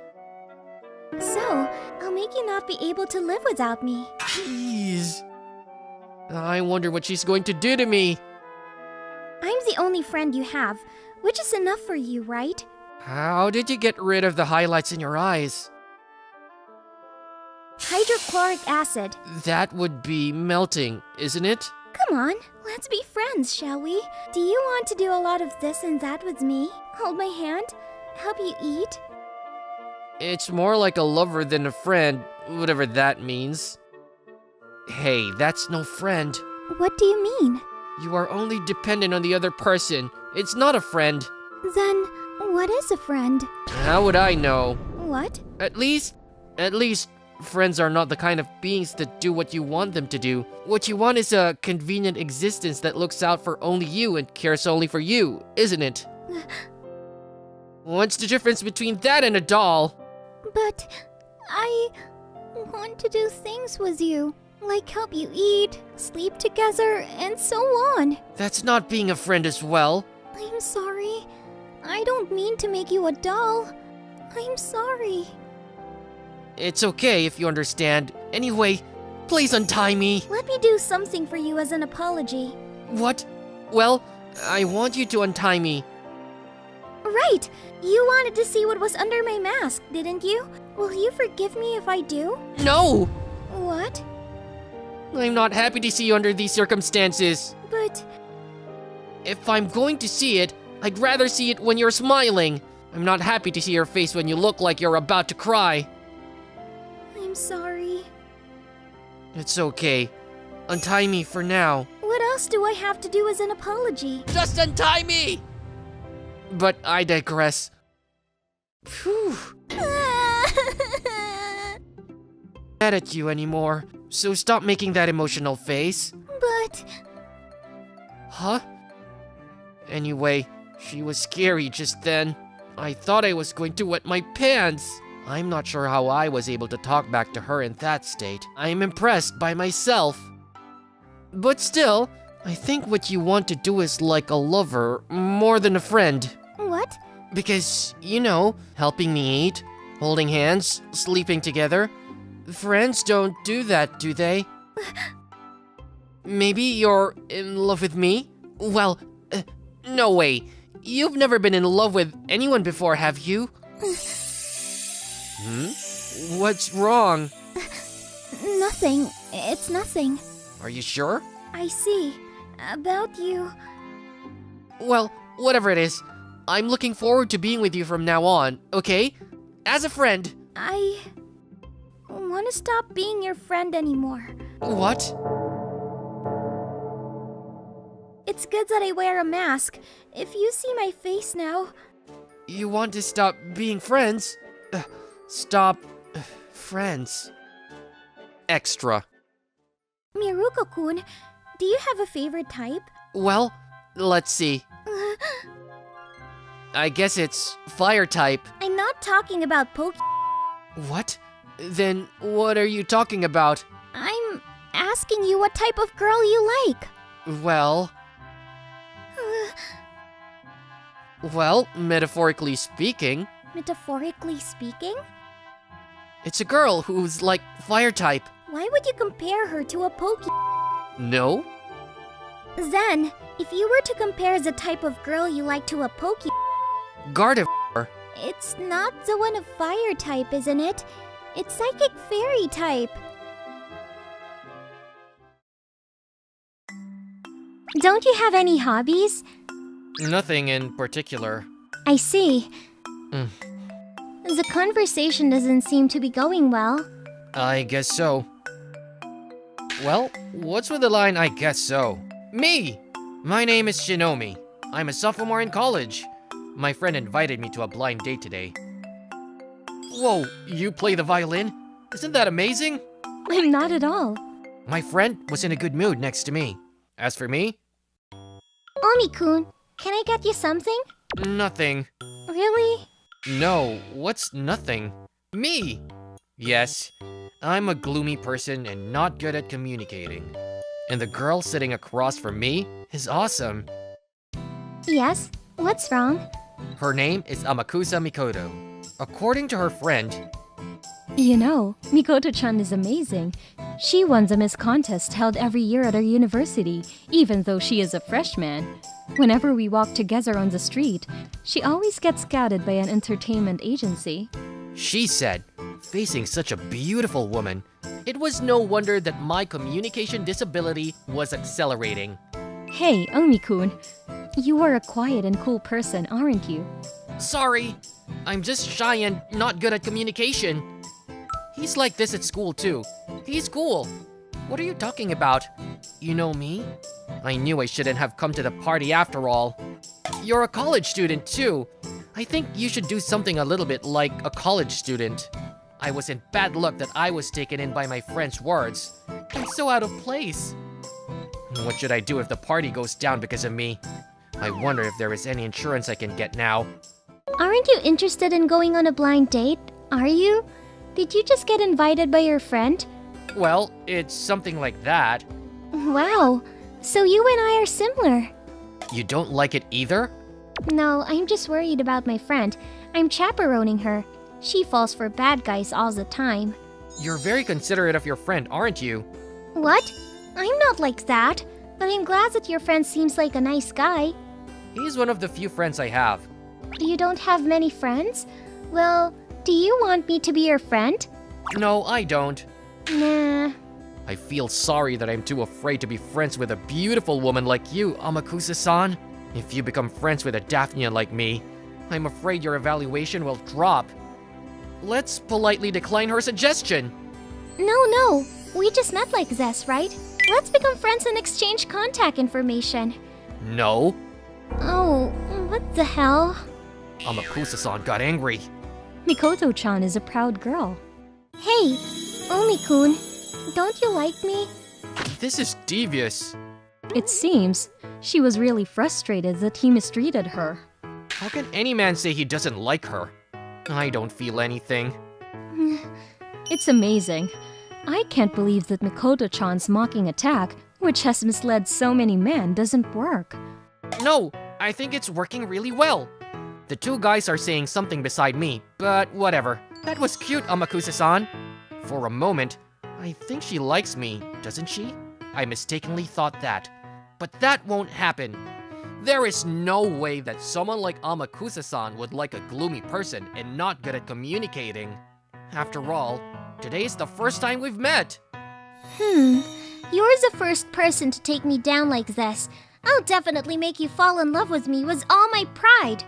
Speaker 3: So, I'll make you not be able to live without me.
Speaker 1: Jeez. I wonder what she's going to do to me.
Speaker 3: I'm the only friend you have, which is enough for you, right?
Speaker 1: How did you get rid of the highlights in your eyes?
Speaker 3: Hydrochloric acid.
Speaker 1: That would be melting, isn't it?
Speaker 3: Come on, let's be friends, shall we? Do you want to do a lot of this and that with me? Hold my hand? Help you eat?
Speaker 1: It's more like a lover than a friend, whatever that means. Hey, that's no friend.
Speaker 3: What do you mean?
Speaker 1: You are only dependent on the other person. It's not a friend.
Speaker 3: Then, what is a friend?
Speaker 1: How would I know?
Speaker 3: What?
Speaker 1: At least, friends are not the kind of beings that do what you want them to do. What you want is a convenient existence that looks out for only you and cares only for you, isn't it? What's the difference between that and a doll?
Speaker 3: But I want to do things with you, like help you eat, sleep together, and so on.
Speaker 1: That's not being a friend as well.
Speaker 3: I'm sorry. I don't mean to make you a doll. I'm sorry.
Speaker 1: It's okay if you understand. Anyway, please untie me.
Speaker 3: Let me do something for you as an apology.
Speaker 1: What? Well, I want you to untie me.
Speaker 3: Right! You wanted to see what was under my mask, didn't you? Will you forgive me if I do?
Speaker 1: No!
Speaker 3: What?
Speaker 1: I'm not happy to see you under these circumstances.
Speaker 3: But
Speaker 1: If I'm going to see it, I'd rather see it when you're smiling. I'm not happy to see your face when you look like you're about to cry.
Speaker 3: I'm sorry.
Speaker 1: It's okay. Untie me for now.
Speaker 3: What else do I have to do as an apology?
Speaker 1: Just untie me! But I digress. Phew. Mad at you anymore, so stop making that emotional face.
Speaker 3: But
Speaker 1: Huh? Anyway, she was scary just then. I thought I was going to wet my pants. I'm not sure how I was able to talk back to her in that state. I am impressed by myself. But still, I think what you want to do is like a lover more than a friend.
Speaker 3: what?
Speaker 1: Because, you know, helping me eat, holding hands, sleeping together. Friends don't do that, do they? Maybe you're in love with me? Well, no way. You've never been in love with anyone before, have you? What's wrong?
Speaker 3: Nothing. It's nothing.
Speaker 1: Are you sure?
Speaker 3: I see. About you.
Speaker 1: Well, whatever it is, I'm looking forward to being with you from now on, okay? As a friend.
Speaker 3: I want to stop being your friend anymore.
Speaker 1: What?
Speaker 3: It's good that I wear a mask. If you see my face now,
Speaker 1: You want to stop being friends? Stop friends. Extra.
Speaker 3: Miruko-kun, do you have a favorite type?
Speaker 1: Well, let's see. I guess it's fire type.
Speaker 3: I'm not talking about Poke.
Speaker 1: What? Then what are you talking about?
Speaker 3: I'm asking you what type of girl you like.
Speaker 1: Well, metaphorically speaking,
Speaker 3: Metaphorically speaking?
Speaker 1: it's a girl who's like fire type.
Speaker 3: Why would you compare her to a Poke?
Speaker 1: No?
Speaker 3: Then, if you were to compare the type of girl you like to a Poke,
Speaker 1: Gardevoir.
Speaker 3: it's not the one of fire type, isn't it? It's psychic fairy type. Don't you have any hobbies?
Speaker 1: Nothing in particular.
Speaker 3: I see.
Speaker 1: Mm.
Speaker 3: The conversation doesn't seem to be going well.
Speaker 1: I guess so. Well, what's with the line, I guess so? Me! My name is Shinomi. I'm a sophomore in college. My friend invited me to a blind date today. Whoa, you play the violin? Isn't that amazing?
Speaker 3: I'm not at all.
Speaker 1: My friend was in a good mood next to me. As for me,
Speaker 3: Omi-kun, can I get you something?
Speaker 1: nothing.
Speaker 3: Really?
Speaker 1: No, what's nothing? Me! Yes, I'm a gloomy person and not good at communicating. And the girl sitting across from me is awesome.
Speaker 3: Yes? What's wrong?
Speaker 1: Her name is Amakusa Mikoto. According to her friend,
Speaker 2: You know, Mikoto-chan is amazing. She won the Miss contest held every year at our university, even though she is a freshman. Whenever we walk together on the street, she always gets scouted by an entertainment agency.
Speaker 1: she said, facing such a beautiful woman, it was no wonder that my communication disability was accelerating.
Speaker 2: Hey, Omi-kun. You are a quiet and cool person, aren't you?
Speaker 1: Sorry, I'm just shy and not good at communication. He's like this at school too. He's cool. What are you talking about? You know me? I knew I shouldn't have come to the party after all. You're a college student too. I think you should do something a little bit like a college student. I was in bad luck that I was taken in by my friend's words. I'm so out of place. What should I do if the party goes down because of me? I wonder if there is any insurance I can get now.
Speaker 3: Aren't you interested in going on a blind date? Are you? Did you just get invited by your friend?
Speaker 1: Well, it's something like that.
Speaker 3: Wow. So you and I are similar.
Speaker 1: You don't like it either?
Speaker 3: No, I'm just worried about my friend. I'm chaperoning her. She falls for bad guys all the time.
Speaker 1: You're very considerate of your friend, aren't you?
Speaker 3: What? I'm not like that. But I'm glad that your friend seems like a nice guy.
Speaker 1: He's one of the few friends I have.
Speaker 3: You don't have many friends? Well, do you want me to be your friend?
Speaker 1: No, I don't.
Speaker 3: Nah.
Speaker 1: I feel sorry that I'm too afraid to be friends with a beautiful woman like you, Amakusa-san. If you become friends with a Daphnia like me, I'm afraid your evaluation will drop. Let's politely decline her suggestion.
Speaker 3: No. We just met like this, right? Let's become friends and exchange contact information.
Speaker 1: No.
Speaker 3: Oh, what the hell?
Speaker 1: Amakusa-san got angry.
Speaker 2: Mikoto-chan is a proud girl.
Speaker 3: Hey, Omi-kun, don't you like me?
Speaker 1: This is devious.
Speaker 2: It seems she was really frustrated that he mistreated her.
Speaker 1: How can any man say he doesn't like her? I don't feel anything.
Speaker 2: It's amazing. I can't believe that Mikoto-chan's mocking attack, which has misled so many men, doesn't work.
Speaker 1: No, I think it's working really well. The two guys are saying something beside me, but whatever. That was cute, Amakusa-san. For a moment, I think she likes me, doesn't she? I mistakenly thought that. But that won't happen. There is no way that someone like Amakusa-san would like a gloomy person and not good at communicating. After all, today is the first time we've met.
Speaker 3: You're the first person to take me down like this. I'll definitely make you fall in love with me with all my pride.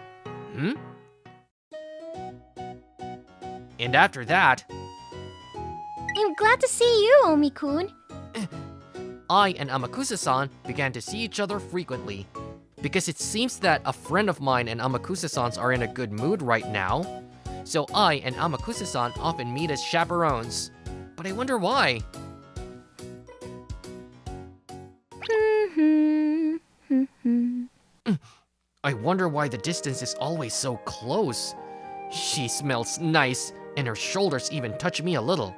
Speaker 1: And after that,
Speaker 3: I'm glad to see you, Omi-kun.
Speaker 1: I and Amakusa-san began to see each other frequently. Because it seems that a friend of mine and Amakusa-san's are in a good mood right now. So I and Amakusa-san often meet as chaperones. But I wonder why. I wonder why the distance is always so close. She smells nice, and her shoulders even touch me a little.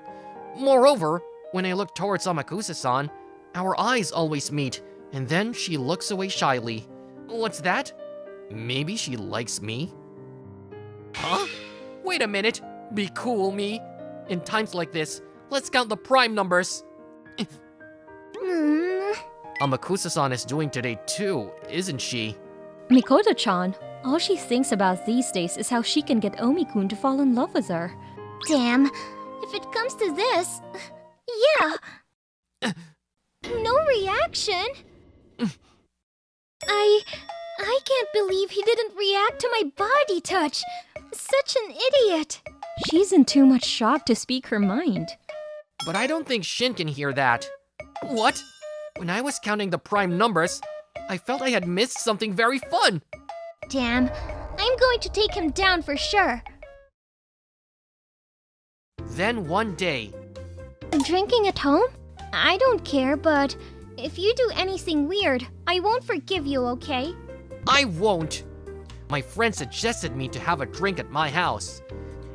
Speaker 1: Moreover, when I look towards Amakusa-san, our eyes always meet, and then she looks away shyly. What's that? Maybe she likes me? Huh? Wait a minute. Be cool, me. In times like this, let's count the prime numbers. Amakusa-san is doing today too, isn't she?
Speaker 2: Mikoto-chan, all she thinks about these days is how she can get Omi-kun to fall in love with her.
Speaker 3: Damn, if it comes to this, yeah. No reaction. I can't believe he didn't react to my body touch. Such an idiot.
Speaker 2: She's in too much shock to speak her mind.
Speaker 1: But I don't think Shin can hear that. What? When I was counting the prime numbers, I felt I had missed something very fun.
Speaker 3: Damn, I'm going to take him down for sure.
Speaker 1: Then one day,
Speaker 3: Drinking at home? I don't care, but if you do anything weird, I won't forgive you, okay?
Speaker 1: I won't. My friend suggested me to have a drink at my house.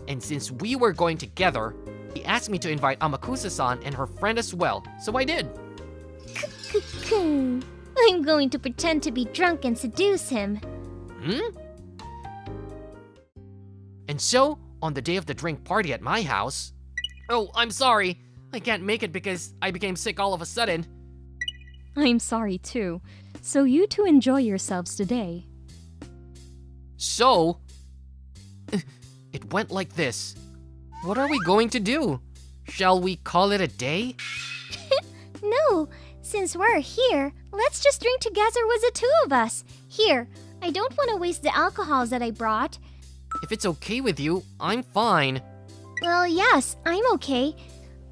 Speaker 1: And since we were going together, he asked me to invite Amakusa-san and her friend as well, so I did.
Speaker 3: I'm going to pretend to be drunk and seduce him.
Speaker 1: And so, on the day of the drink party at my house... Oh, I'm sorry. I can't make it because I became sick all of a sudden.
Speaker 2: I'm sorry too. So you two enjoy yourselves today.
Speaker 1: So... It went like this. What are we going to do? Shall we call it a day?
Speaker 3: No, since we're here, let's just drink together with the two of us. Here, I don't want to waste the alcohols that I brought.
Speaker 1: If it's okay with you, I'm fine.
Speaker 3: Well, yes, I'm okay.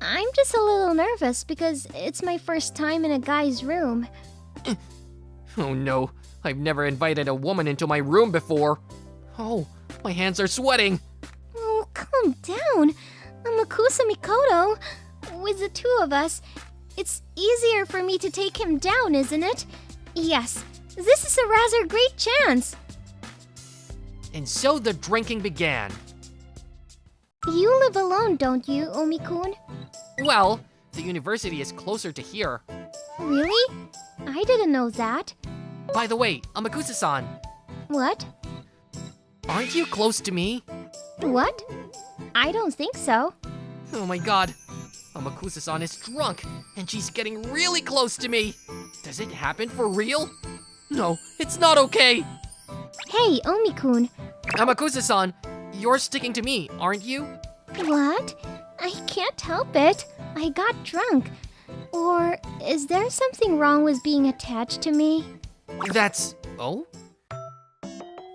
Speaker 3: I'm just a little nervous because it's my first time in a guy's room.
Speaker 1: Oh no, I've never invited a woman into my room before. Oh, my hands are sweating.
Speaker 3: Oh, calm down. Amakusa Mikoto. With the two of us, it's easier for me to take him down, isn't it? Yes, this is a rather great chance.
Speaker 1: And so the drinking began.
Speaker 3: You live alone, don't you, Omi-kun?
Speaker 1: Well, the university is closer to here.
Speaker 3: Really? I didn't know that.
Speaker 1: By the way, Amakusa-san,
Speaker 3: What?
Speaker 1: aren't you close to me?
Speaker 3: What? I don't think so.
Speaker 1: Oh my god, Amakusa-san is drunk, and she's getting really close to me. Does it happen for real? No, it's not okay.
Speaker 3: Hey, Omi-kun.
Speaker 1: Amakusa-san, you're sticking to me, aren't you?
Speaker 3: What? I can't help it. I got drunk. Or is there something wrong with being attached to me?
Speaker 1: That's... oh?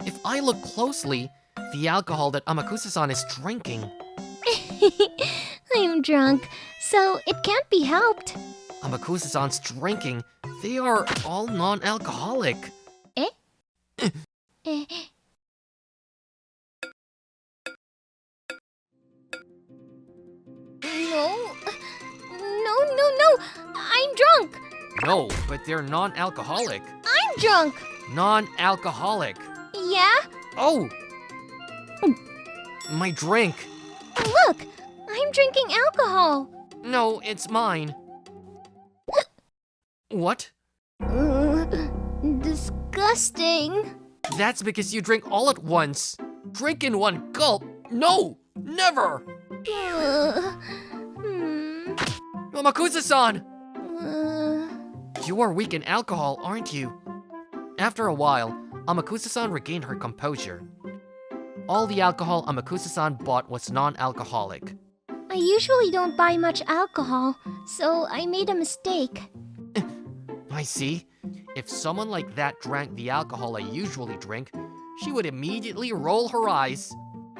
Speaker 1: If I look closely, the alcohol that Amakusa-san is drinking...
Speaker 3: I'm drunk, so it can't be helped.
Speaker 1: Amakusa-san's drinking, they are all non-alcoholic.
Speaker 3: Eh? No. No. I'm drunk.
Speaker 1: No, but they're non-alcoholic.
Speaker 3: I'm drunk.
Speaker 1: Non-alcoholic.
Speaker 3: Yeah?
Speaker 1: Oh! My drink.
Speaker 3: Look, I'm drinking alcohol.
Speaker 1: No, it's mine. What?
Speaker 3: Disgusting.
Speaker 1: That's because you drink all at once. Drink in one gulp? No! Never! Amakusa-san! You are weak in alcohol, aren't you? After a while, Amakusa-san regained her composure. All the alcohol Amakusa-san bought was non-alcoholic.
Speaker 3: I usually don't buy much alcohol, so I made a mistake.
Speaker 1: I see. If someone like that drank the alcohol I usually drink, she would immediately roll her eyes.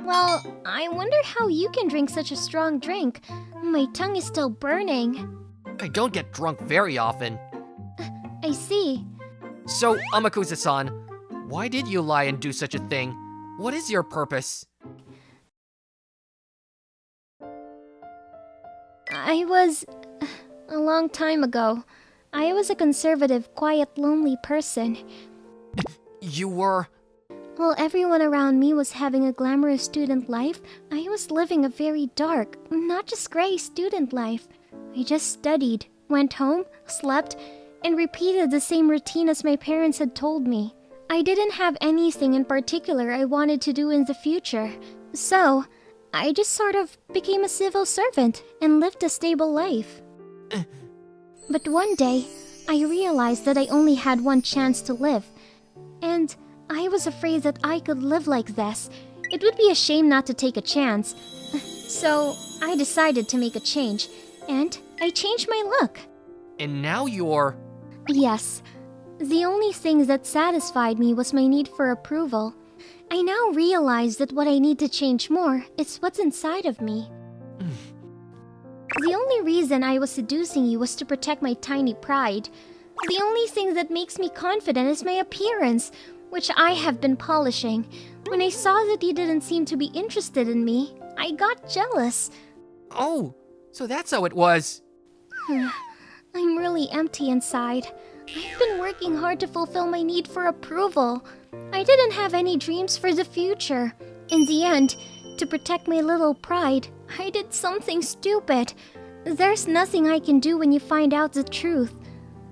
Speaker 3: Well, I wonder how you can drink such a strong drink. My tongue is still burning.
Speaker 1: I don't get drunk very often.
Speaker 3: I see.
Speaker 1: So, Amakusa-san, why did you lie and do such a thing? What is your purpose?
Speaker 3: A long time ago, I was a conservative, quiet, lonely person.
Speaker 1: You were...
Speaker 3: While everyone around me was having a glamorous student life, I was living a very dark, not just gray student life. I just studied, went home, slept, and repeated the same routine as my parents had told me. I didn't have anything in particular I wanted to do in the future, so I just sort of became a civil servant and lived a stable life. But one day, I realized that I only had one chance to live, and I was afraid that I could live like this. It would be a shame not to take a chance. So I decided to make a change, and I changed my look.
Speaker 1: And now you're...
Speaker 3: Yes. The only thing that satisfied me was my need for approval. I now realize that what I need to change more is what's inside of me. The only reason I was seducing you was to protect my tiny pride. The only thing that makes me confident is my appearance, which I have been polishing. When I saw that you didn't seem to be interested in me, I got jealous.
Speaker 1: Oh, so that's how it was.
Speaker 3: I'm really empty inside. I've been working hard to fulfill my need for approval. I didn't have any dreams for the future. In the end, to protect my little pride, I did something stupid. There's nothing I can do when you find out the truth.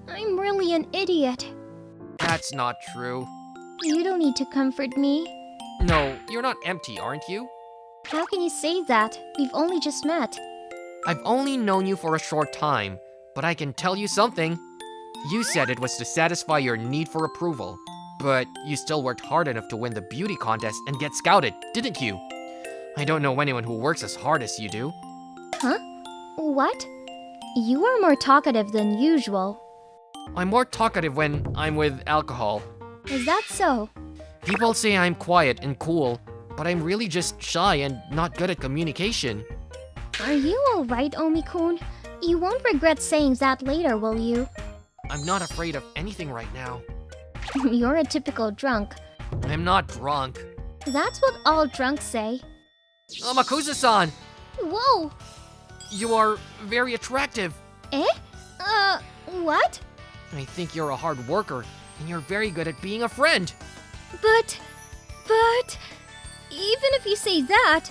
Speaker 3: I'm really an idiot.
Speaker 1: That's not true.
Speaker 3: You don't need to comfort me.
Speaker 1: No, you're not empty, aren't you?
Speaker 3: How can you say that? We've only just met.
Speaker 1: I've only known you for a short time, but I can tell you something. You said it was to satisfy your need for approval, but you still worked hard enough to win the beauty contest and get scouted, didn't you? I don't know anyone who works as hard as you do.
Speaker 3: Huh? What? You are more talkative than usual.
Speaker 1: I'm more talkative when I'm with alcohol.
Speaker 3: Is that so?
Speaker 1: People say I'm quiet and cool, but I'm really just shy and not good at communication.
Speaker 3: Are you alright, Omi-kun? You won't regret saying that later, will you?
Speaker 1: I'm not afraid of anything right now.
Speaker 3: You're a typical drunk.
Speaker 1: I'm not drunk.
Speaker 3: That's what all drunks say.
Speaker 1: Amakusa-san!
Speaker 3: Whoa!
Speaker 1: You are very attractive.
Speaker 3: Eh? What?
Speaker 1: I think you're a hard worker, and you're very good at being a friend.
Speaker 3: But, even if you say that,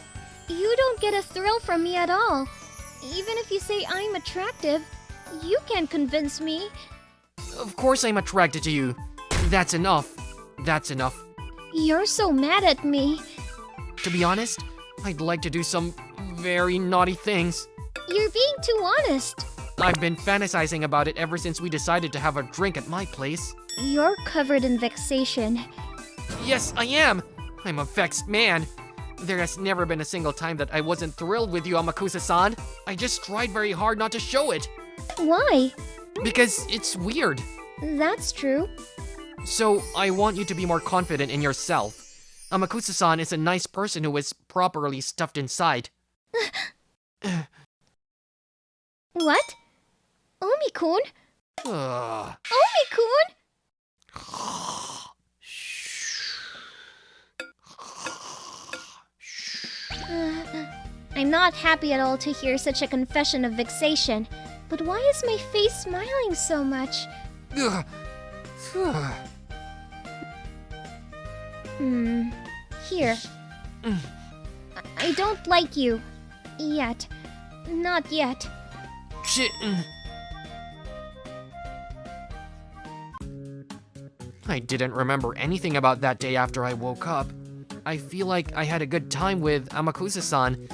Speaker 3: you don't get a thrill from me at all. Even if you say I'm attractive, you can't convince me.
Speaker 1: Of course I'm attracted to you. That's enough. That's enough.
Speaker 3: You're so mad at me.
Speaker 1: To be honest, I'd like to do some very naughty things.
Speaker 3: You're being too honest.
Speaker 1: I've been fantasizing about it ever since we decided to have a drink at my place.
Speaker 3: You're covered in vexation.
Speaker 1: Yes, I am. I'm a vexed man. There has never been a single time that I wasn't thrilled with you, Amakusa-san. I just tried very hard not to show it.
Speaker 3: Why?
Speaker 1: Because it's weird.
Speaker 3: That's true.
Speaker 1: So, I want you to be more confident in yourself. Amakusa-san is a nice person who is properly stuffed inside.
Speaker 3: What? Omi-kun?
Speaker 1: Ugh.
Speaker 3: Omi-kun? I'm not happy at all to hear such a confession of vexation. But why is my face smiling so much?
Speaker 1: Ugh. Ugh.
Speaker 3: Here. I don't like you. Yet. Not yet.
Speaker 1: Shit. I didn't remember anything about that day after I woke up. I feel like I had a good time with Amakusa-san,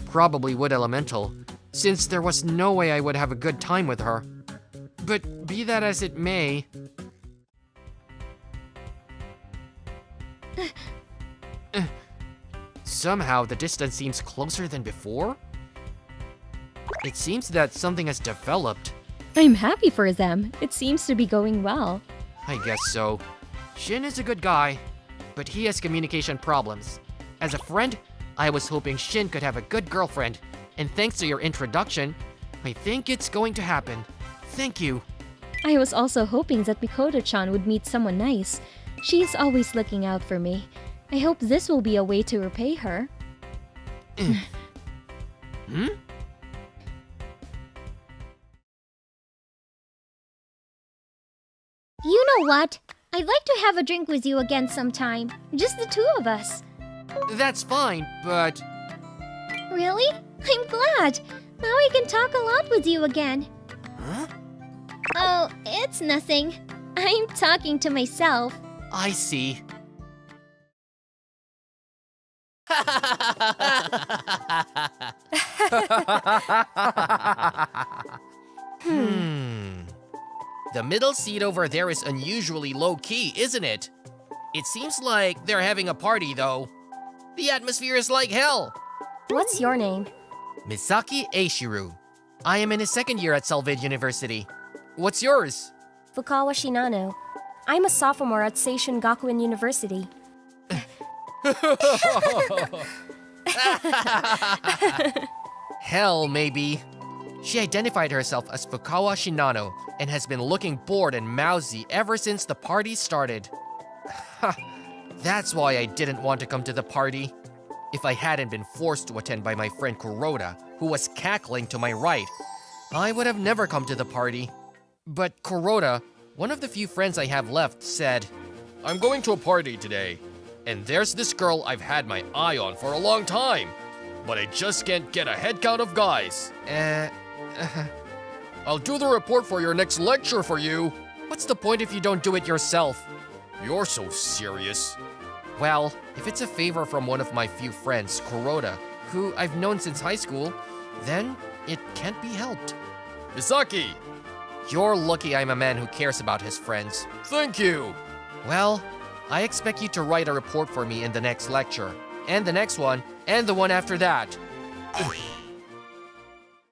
Speaker 1: probably Wood Elemental, since there was no way I would have a good time with her. But be that as it may... Somehow the distance seems closer than before? It seems that something has developed.
Speaker 2: I'm happy for them. It seems to be going well.
Speaker 1: I guess so. Shin is a good guy, but he has communication problems. As a friend, I was hoping Shin could have a good girlfriend, and thanks to your introduction, I think it's going to happen. Thank you.
Speaker 2: I was also hoping that Mikoto-chan would meet someone nice. She is always looking out for me. I hope this will be a way to repay her.
Speaker 1: Hmm?
Speaker 3: You know what? I'd like to have a drink with you again sometime. Just the two of us.
Speaker 1: That's fine, but...
Speaker 3: Really? I'm glad. Now I can talk a lot with you again.
Speaker 1: Huh?
Speaker 3: Oh, it's nothing. I'm talking to myself.
Speaker 1: I see. The middle seat over there is unusually low-key, isn't it? It seems like they're having a party, though. The atmosphere is like hell.
Speaker 2: What's your name?
Speaker 1: Misaki Eishiru. I am in his second year at Salvage University. What's yours?
Speaker 2: Fukawa Shinano. I'm a sophomore at Seishun Gakuen University.
Speaker 1: Hell, maybe. She identified herself as Fukawa Shinano and has been looking bored and mousy ever since the party started. That's why I didn't want to come to the party. If I hadn't been forced to attend by my friend Kuroda, who was cackling to my right, I would have never come to the party. But Kuroda, one of the few friends I have left said,
Speaker 4: I'm going to a party today, and there's this girl I've had my eye on for a long time, but I just can't get a head count of guys. I'll do the report for your next lecture for you.
Speaker 1: What's the point if you don't do it yourself?
Speaker 4: You're so serious.
Speaker 1: Well, if it's a favor from one of my few friends, Kuroda, who I've known since high school, then it can't be helped.
Speaker 4: Misaki,
Speaker 1: You're lucky I'm a man who cares about his friends.
Speaker 4: thank you.
Speaker 1: Well, I expect you to write a report for me in the next lecture, and the next one, and the one after that.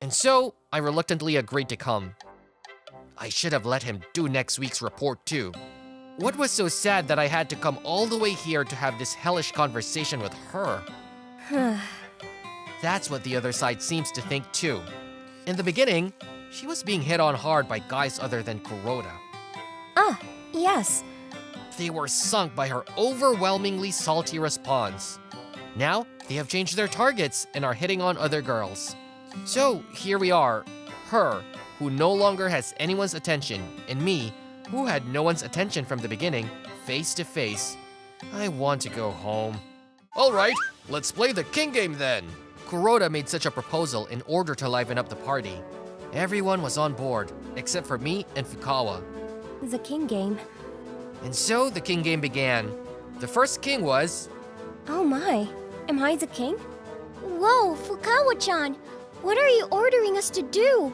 Speaker 1: And so, I reluctantly agreed to come. I should have let him do next week's report too. What was so sad that I had to come all the way here to have this hellish conversation with her? That's what the other side seems to think too. In the beginning, she was being hit on hard by guys other than Kuroda.
Speaker 3: Ah, yes.
Speaker 1: They were sunk by her overwhelmingly salty response. Now, they have changed their targets and are hitting on other girls. So, here we are, her, who no longer has anyone's attention, and me, who had no one's attention from the beginning, face to face. I want to go home.
Speaker 4: All right, let's play the king game then.
Speaker 1: Kuroda made such a proposal in order to liven up the party. Everyone was on board, except for me and Fukawa.
Speaker 2: The king game.
Speaker 1: And so the king game began. The first king was...
Speaker 2: Oh my, am I the king?
Speaker 3: Whoa, Fukawa-chan! What are you ordering us to do?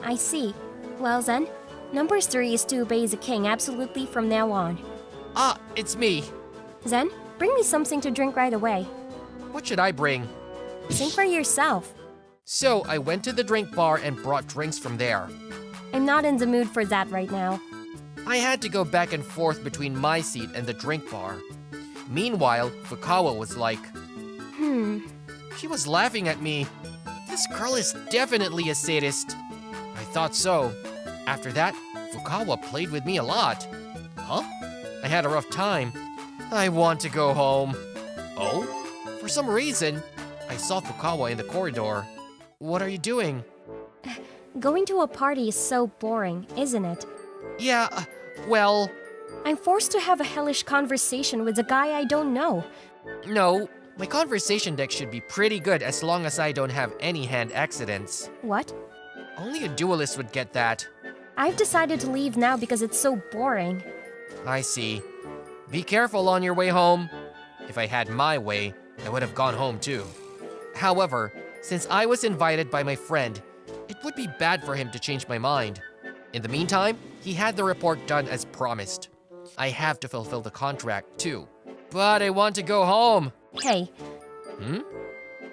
Speaker 2: I see. Well then, number 3 is to obey the king absolutely from now on.
Speaker 1: Ah, it's me.
Speaker 2: Zen, bring me something to drink right away.
Speaker 1: What should I bring?
Speaker 2: Think for yourself.
Speaker 1: So I went to the drink bar and brought drinks from there.
Speaker 2: I'm not in the mood for that right now.
Speaker 1: I had to go back and forth between my seat and the drink bar. Meanwhile, Fukawa was like... She was laughing at me. This girl is definitely a sadist. I thought so. After that, Fukawa played with me a lot. Huh? I had a rough time. I want to go home. Oh? For some reason, I saw Fukawa in the corridor. What are you doing?
Speaker 2: Going to a party is so boring, isn't it?
Speaker 1: Yeah, well,
Speaker 2: I'm forced to have a hellish conversation with a guy I don't know.
Speaker 1: no. My conversation deck should be pretty good as long as I don't have any hand accidents.
Speaker 2: What?
Speaker 1: Only a duelist would get that.
Speaker 2: I've decided to leave now because it's so boring.
Speaker 1: I see. Be careful on your way home. If I had my way, I would have gone home too. However, since I was invited by my friend, it would be bad for him to change my mind. In the meantime, he had the report done as promised. I have to fulfill the contract too. But I want to go home.
Speaker 2: Hey,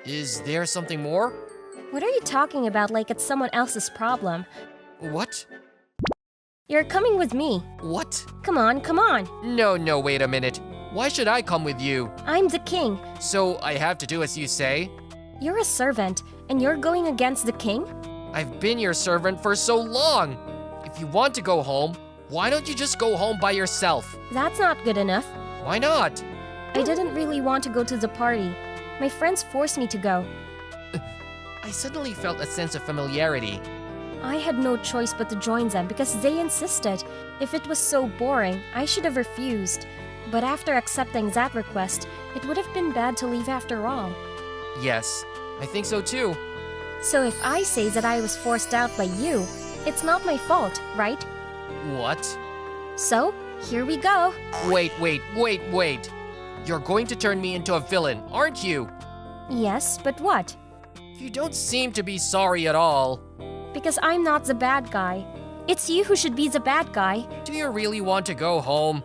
Speaker 1: Is there something more?
Speaker 2: what are you talking about like it's someone else's problem?
Speaker 1: What?
Speaker 2: You're coming with me.
Speaker 1: What?
Speaker 2: Come on, come on.
Speaker 1: No, wait a minute. Why should I come with you?
Speaker 2: I'm the king.
Speaker 1: So I have to do as you say?
Speaker 2: You're a servant, and you're going against the king?
Speaker 1: I've been your servant for so long. If you want to go home, why don't you just go home by yourself?
Speaker 2: That's not good enough.
Speaker 1: Why not?
Speaker 2: I didn't really want to go to the party. My friends forced me to go.
Speaker 1: I suddenly felt a sense of familiarity.
Speaker 2: I had no choice but to join them because they insisted. If it was so boring, I should have refused. But after accepting that request, it would have been bad to leave after all.
Speaker 1: Yes, I think so too.
Speaker 2: So if I say that I was forced out by you, it's not my fault, right?
Speaker 1: What?
Speaker 2: So, here we go.
Speaker 1: Wait. You're going to turn me into a villain, aren't you?
Speaker 2: Yes, but what?
Speaker 1: You don't seem to be sorry at all.
Speaker 2: Because I'm not the bad guy. It's you who should be the bad guy.
Speaker 1: Do you really want to go home?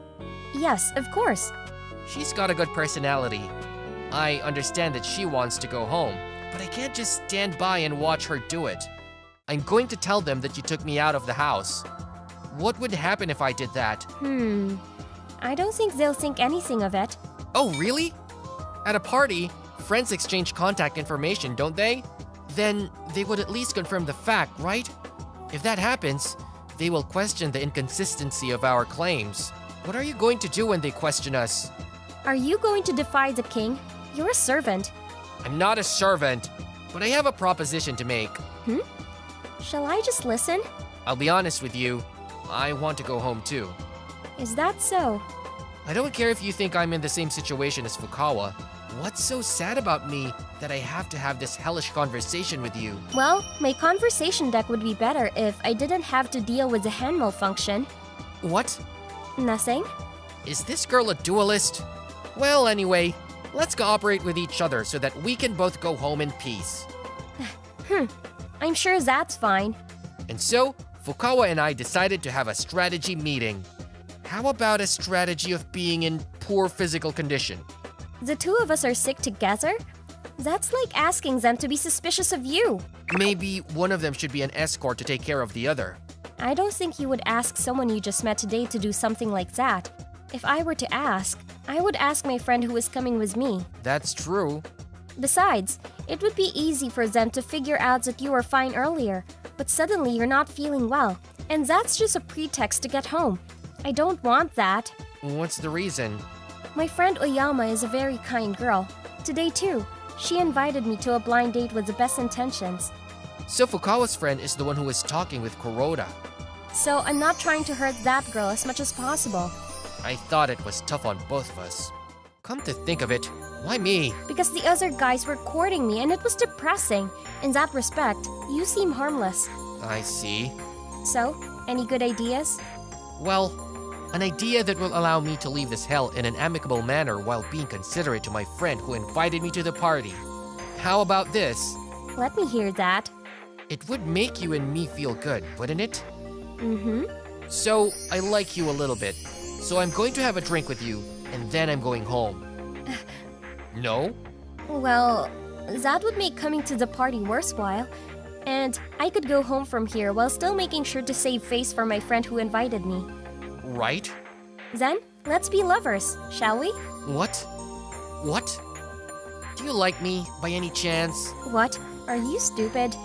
Speaker 2: Yes, of course.
Speaker 1: She's got a good personality. I understand that she wants to go home, but I can't just stand by and watch her do it. I'm going to tell them that you took me out of the house. What would happen if I did that?
Speaker 2: I don't think they'll think anything of it.
Speaker 1: Oh, really? At a party, friends exchange contact information, don't they? Then they would at least confirm the fact, right? If that happens, they will question the inconsistency of our claims. What are you going to do when they question us?
Speaker 2: Are you going to defy the king? You're a servant.
Speaker 1: I'm not a servant, but I have a proposition to make.
Speaker 2: Shall I just listen?
Speaker 1: I'll be honest with you. I want to go home too.
Speaker 2: Is that so?
Speaker 1: I don't care if you think I'm in the same situation as Fukawa. What's so sad about me that I have to have this hellish conversation with you?
Speaker 2: Well, my conversation deck would be better if I didn't have to deal with the hand malfunction.
Speaker 1: What?
Speaker 2: Nothing?
Speaker 1: Is this girl a duelist? Well, anyway, let's cooperate with each other so that we can both go home in peace.
Speaker 2: I'm sure that's fine.
Speaker 1: And so, Fukawa and I decided to have a strategy meeting. How about a strategy of being in poor physical condition?
Speaker 2: The two of us are sick together? That's like asking them to be suspicious of you.
Speaker 1: Maybe one of them should be an escort to take care of the other.
Speaker 2: I don't think you would ask someone you just met today to do something like that. If I were to ask, I would ask my friend who is coming with me.
Speaker 1: That's true.
Speaker 2: Besides, it would be easy for them to figure out that you were fine earlier, but suddenly you're not feeling well. And that's just a pretext to get home. I don't want that.
Speaker 1: What's the reason?
Speaker 2: My friend Oyama is a very kind girl. Today too, she invited me to a blind date with the best intentions.
Speaker 1: So Fukawa's friend is the one who was talking with Kuroda.
Speaker 2: So I'm not trying to hurt that girl as much as possible.
Speaker 1: I thought it was tough on both of us. Come to think of it, why me?
Speaker 2: Because the other guys were courting me and it was depressing. In that respect, you seem harmless.
Speaker 1: I see.
Speaker 2: So, any good ideas?
Speaker 1: Well, an idea that will allow me to leave this hell in an amicable manner while being considerate to my friend who invited me to the party. How about this?
Speaker 2: Let me hear that.
Speaker 1: It would make you and me feel good, wouldn't it?
Speaker 2: Mm-hmm.
Speaker 1: So, I like you a little bit. So I'm going to have a drink with you, and then I'm going home. No?
Speaker 2: Well, that would make coming to the party worthwhile. And I could go home from here while still making sure to save face for my friend who invited me.
Speaker 1: Right?
Speaker 2: Then, let's be lovers, shall we?
Speaker 1: What? What? Do you like me, by any chance?
Speaker 2: What? Are you stupid?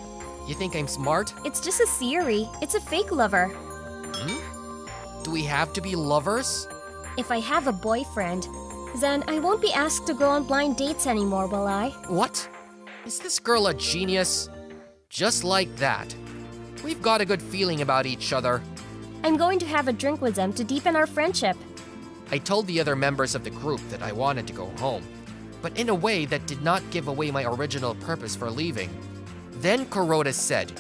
Speaker 1: You think I'm smart?
Speaker 2: It's just a theory. It's a fake lover.
Speaker 1: Do we have to be lovers?
Speaker 2: If I have a boyfriend, then I won't be asked to go on blind dates anymore, will I?
Speaker 1: What? Is this girl a genius? Just like that. We've got a good feeling about each other.
Speaker 2: I'm going to have a drink with them to deepen our friendship.
Speaker 1: I told the other members of the group that I wanted to go home, but in a way that did not give away my original purpose for leaving. Then Kuroda said,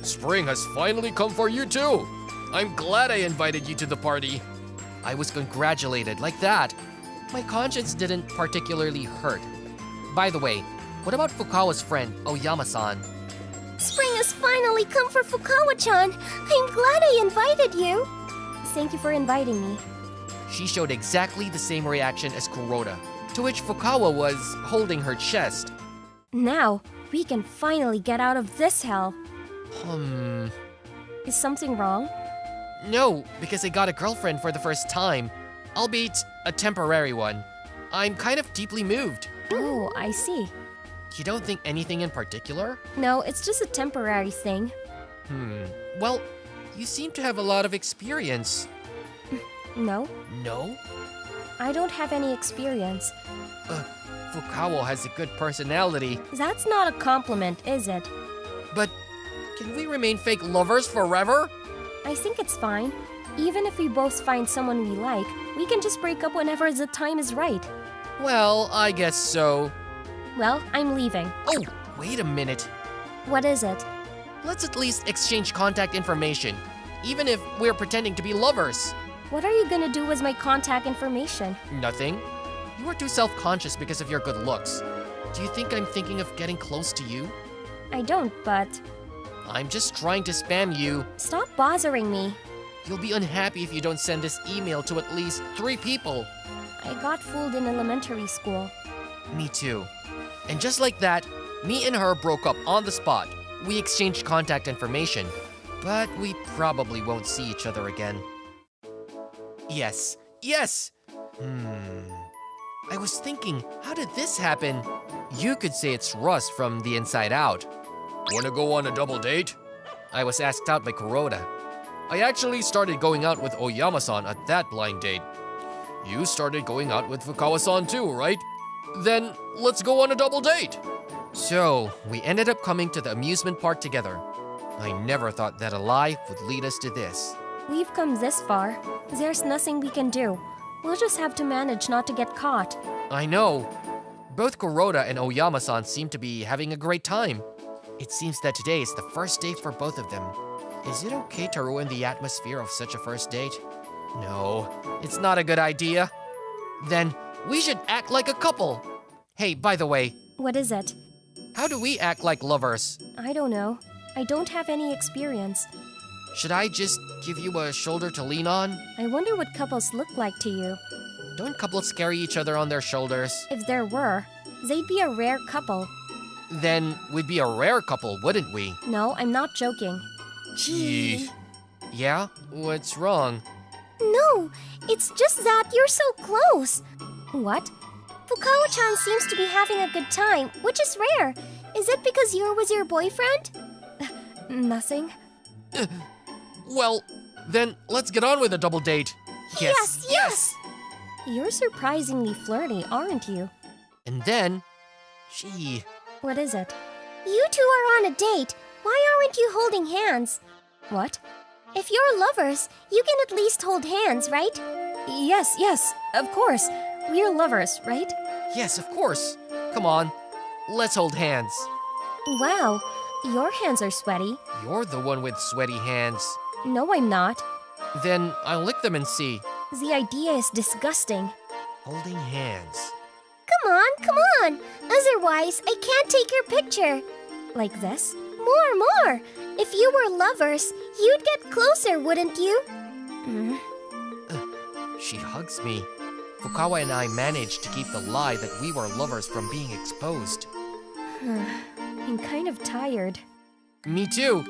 Speaker 4: Spring has finally come for you too. I'm glad I invited you to the party.
Speaker 1: I was congratulated like that. My conscience didn't particularly hurt. By the way, what about Fukawa's friend, Oyama-san?
Speaker 3: Spring has finally come for Fukawa-chan. I'm glad I invited you.
Speaker 2: Thank you for inviting me.
Speaker 1: She showed exactly the same reaction as Kuroda, to which Fukawa was holding her chest.
Speaker 2: Now, we can finally get out of this hell. Is something wrong?
Speaker 1: No, because I got a girlfriend for the first time, albeit a temporary one. I'm kind of deeply moved.
Speaker 2: Oh, I see.
Speaker 1: You don't think anything in particular?
Speaker 2: No, it's just a temporary thing.
Speaker 1: Well, you seem to have a lot of experience.
Speaker 2: No,
Speaker 1: No?
Speaker 2: I don't have any experience.
Speaker 1: Fukawa has a good personality,
Speaker 2: That's not a compliment, is it?
Speaker 1: but can we remain fake lovers forever?
Speaker 2: I think it's fine. Even if we both find someone we like, we can just break up whenever the time is right.
Speaker 1: Well, I guess so.
Speaker 2: Well, I'm leaving.
Speaker 1: Oh, wait a minute.
Speaker 2: What is it?
Speaker 1: Let's at least exchange contact information, even if we're pretending to be lovers.
Speaker 2: What are you gonna do with my contact information?
Speaker 1: Nothing. You are too self-conscious because of your good looks. Do you think I'm thinking of getting close to you?
Speaker 2: I don't, but
Speaker 1: I'm just trying to spam you.
Speaker 2: stop bothering me.
Speaker 1: You'll be unhappy if you don't send this email to at least 3 people.
Speaker 2: I got fooled in elementary school.
Speaker 1: Me too. And just like that, me and her broke up on the spot. We exchanged contact information, but we probably won't see each other again. Yes, yes! I was thinking, how did this happen? You could say it's Russ from The Inside Out.
Speaker 4: Wanna go on a double date?
Speaker 1: I was asked out by Kuroda.
Speaker 4: I actually started going out with Oyama-san at that blind date. You started going out with Fukawa-san too, right? Then let's go on a double date.
Speaker 1: So, we ended up coming to the amusement park together. I never thought that a lie would lead us to this.
Speaker 2: We've come this far. There's nothing we can do. We'll just have to manage not to get caught.
Speaker 1: I know. Both Kuroda and Oyama-san seem to be having a great time. It seems that today is the first date for both of them. Is it okay to ruin the atmosphere of such a first date? No, it's not a good idea. Then we should act like a couple. Hey, by the way,
Speaker 2: What is it?
Speaker 1: how do we act like lovers?
Speaker 2: I don't know. I don't have any experience.
Speaker 1: Should I just give you a shoulder to lean on?
Speaker 2: I wonder what couples look like to you.
Speaker 1: Don't couples carry each other on their shoulders?
Speaker 2: If there were, they'd be a rare couple.
Speaker 1: Then we'd be a rare couple, wouldn't we?
Speaker 2: No, I'm not joking.
Speaker 1: Gee. Yeah? What's wrong?
Speaker 3: No, it's just that you're so close.
Speaker 2: What?
Speaker 3: Fukawa-chan seems to be having a good time, which is rare. Is it because you're with your boyfriend?
Speaker 2: Nothing.
Speaker 1: Well, then let's get on with a double date.
Speaker 3: Yes.
Speaker 2: You're surprisingly flirty, aren't you?
Speaker 1: And then, gee,
Speaker 2: What is it?
Speaker 3: You two are on a date. Why aren't you holding hands?
Speaker 2: What?
Speaker 3: If you're lovers, you can at least hold hands, right?
Speaker 2: Yes, of course. We're lovers, right?
Speaker 1: yes, of course. Come on, let's hold hands.
Speaker 2: Wow, your hands are sweaty.
Speaker 1: You're the one with sweaty hands.
Speaker 2: No, I'm not.
Speaker 1: Then I'll lick them and see.
Speaker 2: The idea is disgusting.
Speaker 1: Holding hands.
Speaker 3: Come on. Otherwise, I can't take your picture.
Speaker 2: Like this?
Speaker 3: More. If you were lovers, you'd get closer, wouldn't you?
Speaker 2: Mm.
Speaker 1: She hugs me. Fukawa and I managed to keep the lie that we were lovers from being exposed.
Speaker 2: I'm kind of tired.
Speaker 1: Me too.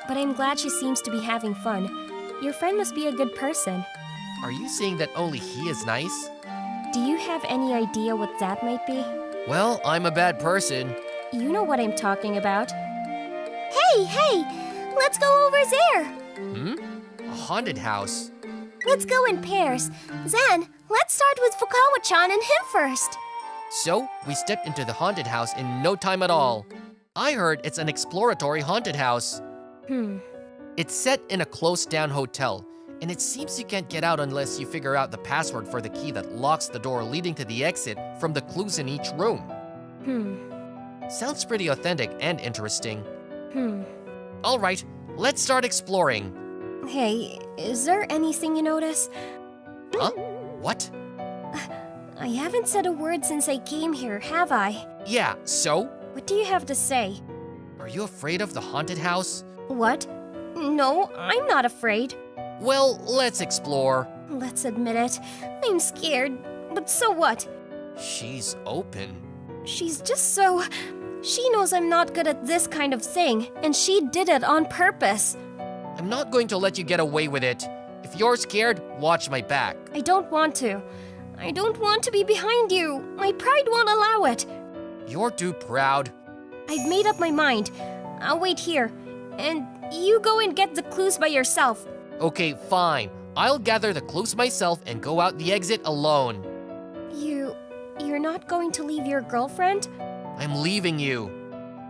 Speaker 2: But I'm glad she seems to be having fun. Your friend must be a good person.
Speaker 1: Are you saying that only he is nice?
Speaker 2: Do you have any idea what that might be?
Speaker 1: Well, I'm a bad person.
Speaker 2: You know what I'm talking about.
Speaker 3: Hey, let's go over there.
Speaker 1: A haunted house.
Speaker 3: Let's go in pairs. Then, let's start with Fukawa-chan and him first.
Speaker 1: So, we stepped into the haunted house in no time at all. I heard it's an exploratory haunted house. It's set in a closed-down hotel, and it seems you can't get out unless you figure out the password for the key that locks the door leading to the exit from the clues in each room. Sounds pretty authentic and interesting. All right, let's start exploring.
Speaker 2: Hey, is there anything you notice?
Speaker 1: Huh? What?
Speaker 2: I haven't said a word since I came here, have I?
Speaker 1: Yeah, so?
Speaker 2: What do you have to say?
Speaker 1: Are you afraid of the haunted house?
Speaker 2: What? No, I'm not afraid.
Speaker 1: Well, let's explore.
Speaker 2: Let's admit it. I'm scared. But so what?
Speaker 1: She's open.
Speaker 2: She's just so... She knows I'm not good at this kind of thing, and she did it on purpose.
Speaker 1: I'm not going to let you get away with it. If you're scared, watch my back.
Speaker 2: I don't want to. I don't want to be behind you. My pride won't allow it.
Speaker 1: You're too proud.
Speaker 2: I've made up my mind. I'll wait here. And you go and get the clues by yourself.
Speaker 1: Okay, fine. I'll gather the clues myself and go out the exit alone.
Speaker 2: You're not going to leave your girlfriend?
Speaker 1: I'm leaving you.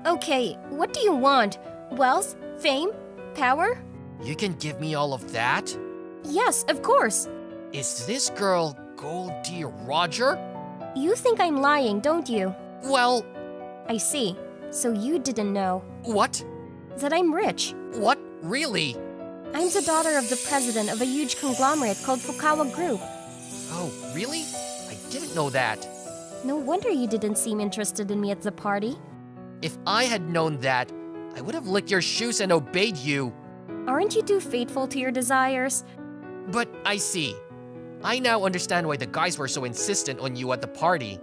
Speaker 2: Okay, what do you want? Wealth? Fame? Power?
Speaker 1: You can give me all of that?
Speaker 2: Yes, of course.
Speaker 1: Is this girl Goldie Roger?
Speaker 2: You think I'm lying, don't you?
Speaker 1: Well,
Speaker 2: I see. So you didn't know
Speaker 1: what?
Speaker 2: that I'm rich.
Speaker 1: What? Really?
Speaker 2: I'm the daughter of the president of a huge conglomerate called Fukawa Group.
Speaker 1: Oh, really? I didn't know that.
Speaker 2: No wonder you didn't seem interested in me at the party.
Speaker 1: If I had known that, I would have licked your shoes and obeyed you.
Speaker 2: Aren't you too faithful to your desires?
Speaker 1: But I see. I now understand why the guys were so insistent on you at the party.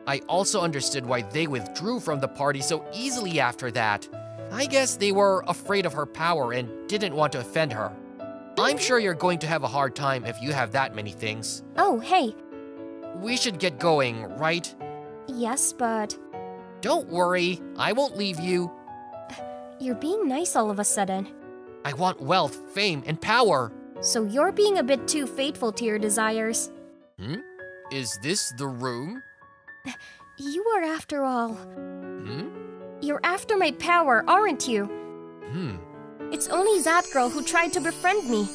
Speaker 1: I also understood why they withdrew from the party so easily after that. I guess they were afraid of her power and didn't want to offend her. I'm sure you're going to have a hard time if you have that many things.
Speaker 2: Oh, hey.
Speaker 1: We should get going, right?
Speaker 2: Yes, but
Speaker 1: Don't worry, I won't leave you.
Speaker 2: you're being nice all of a sudden.
Speaker 1: I want wealth, fame, and power.
Speaker 2: So you're being a bit too faithful to your desires.
Speaker 1: Is this the room?
Speaker 2: You are, after all.
Speaker 1: Hmm?
Speaker 2: You're after my power, aren't you?
Speaker 5: It's only that girl who tried to befriend me.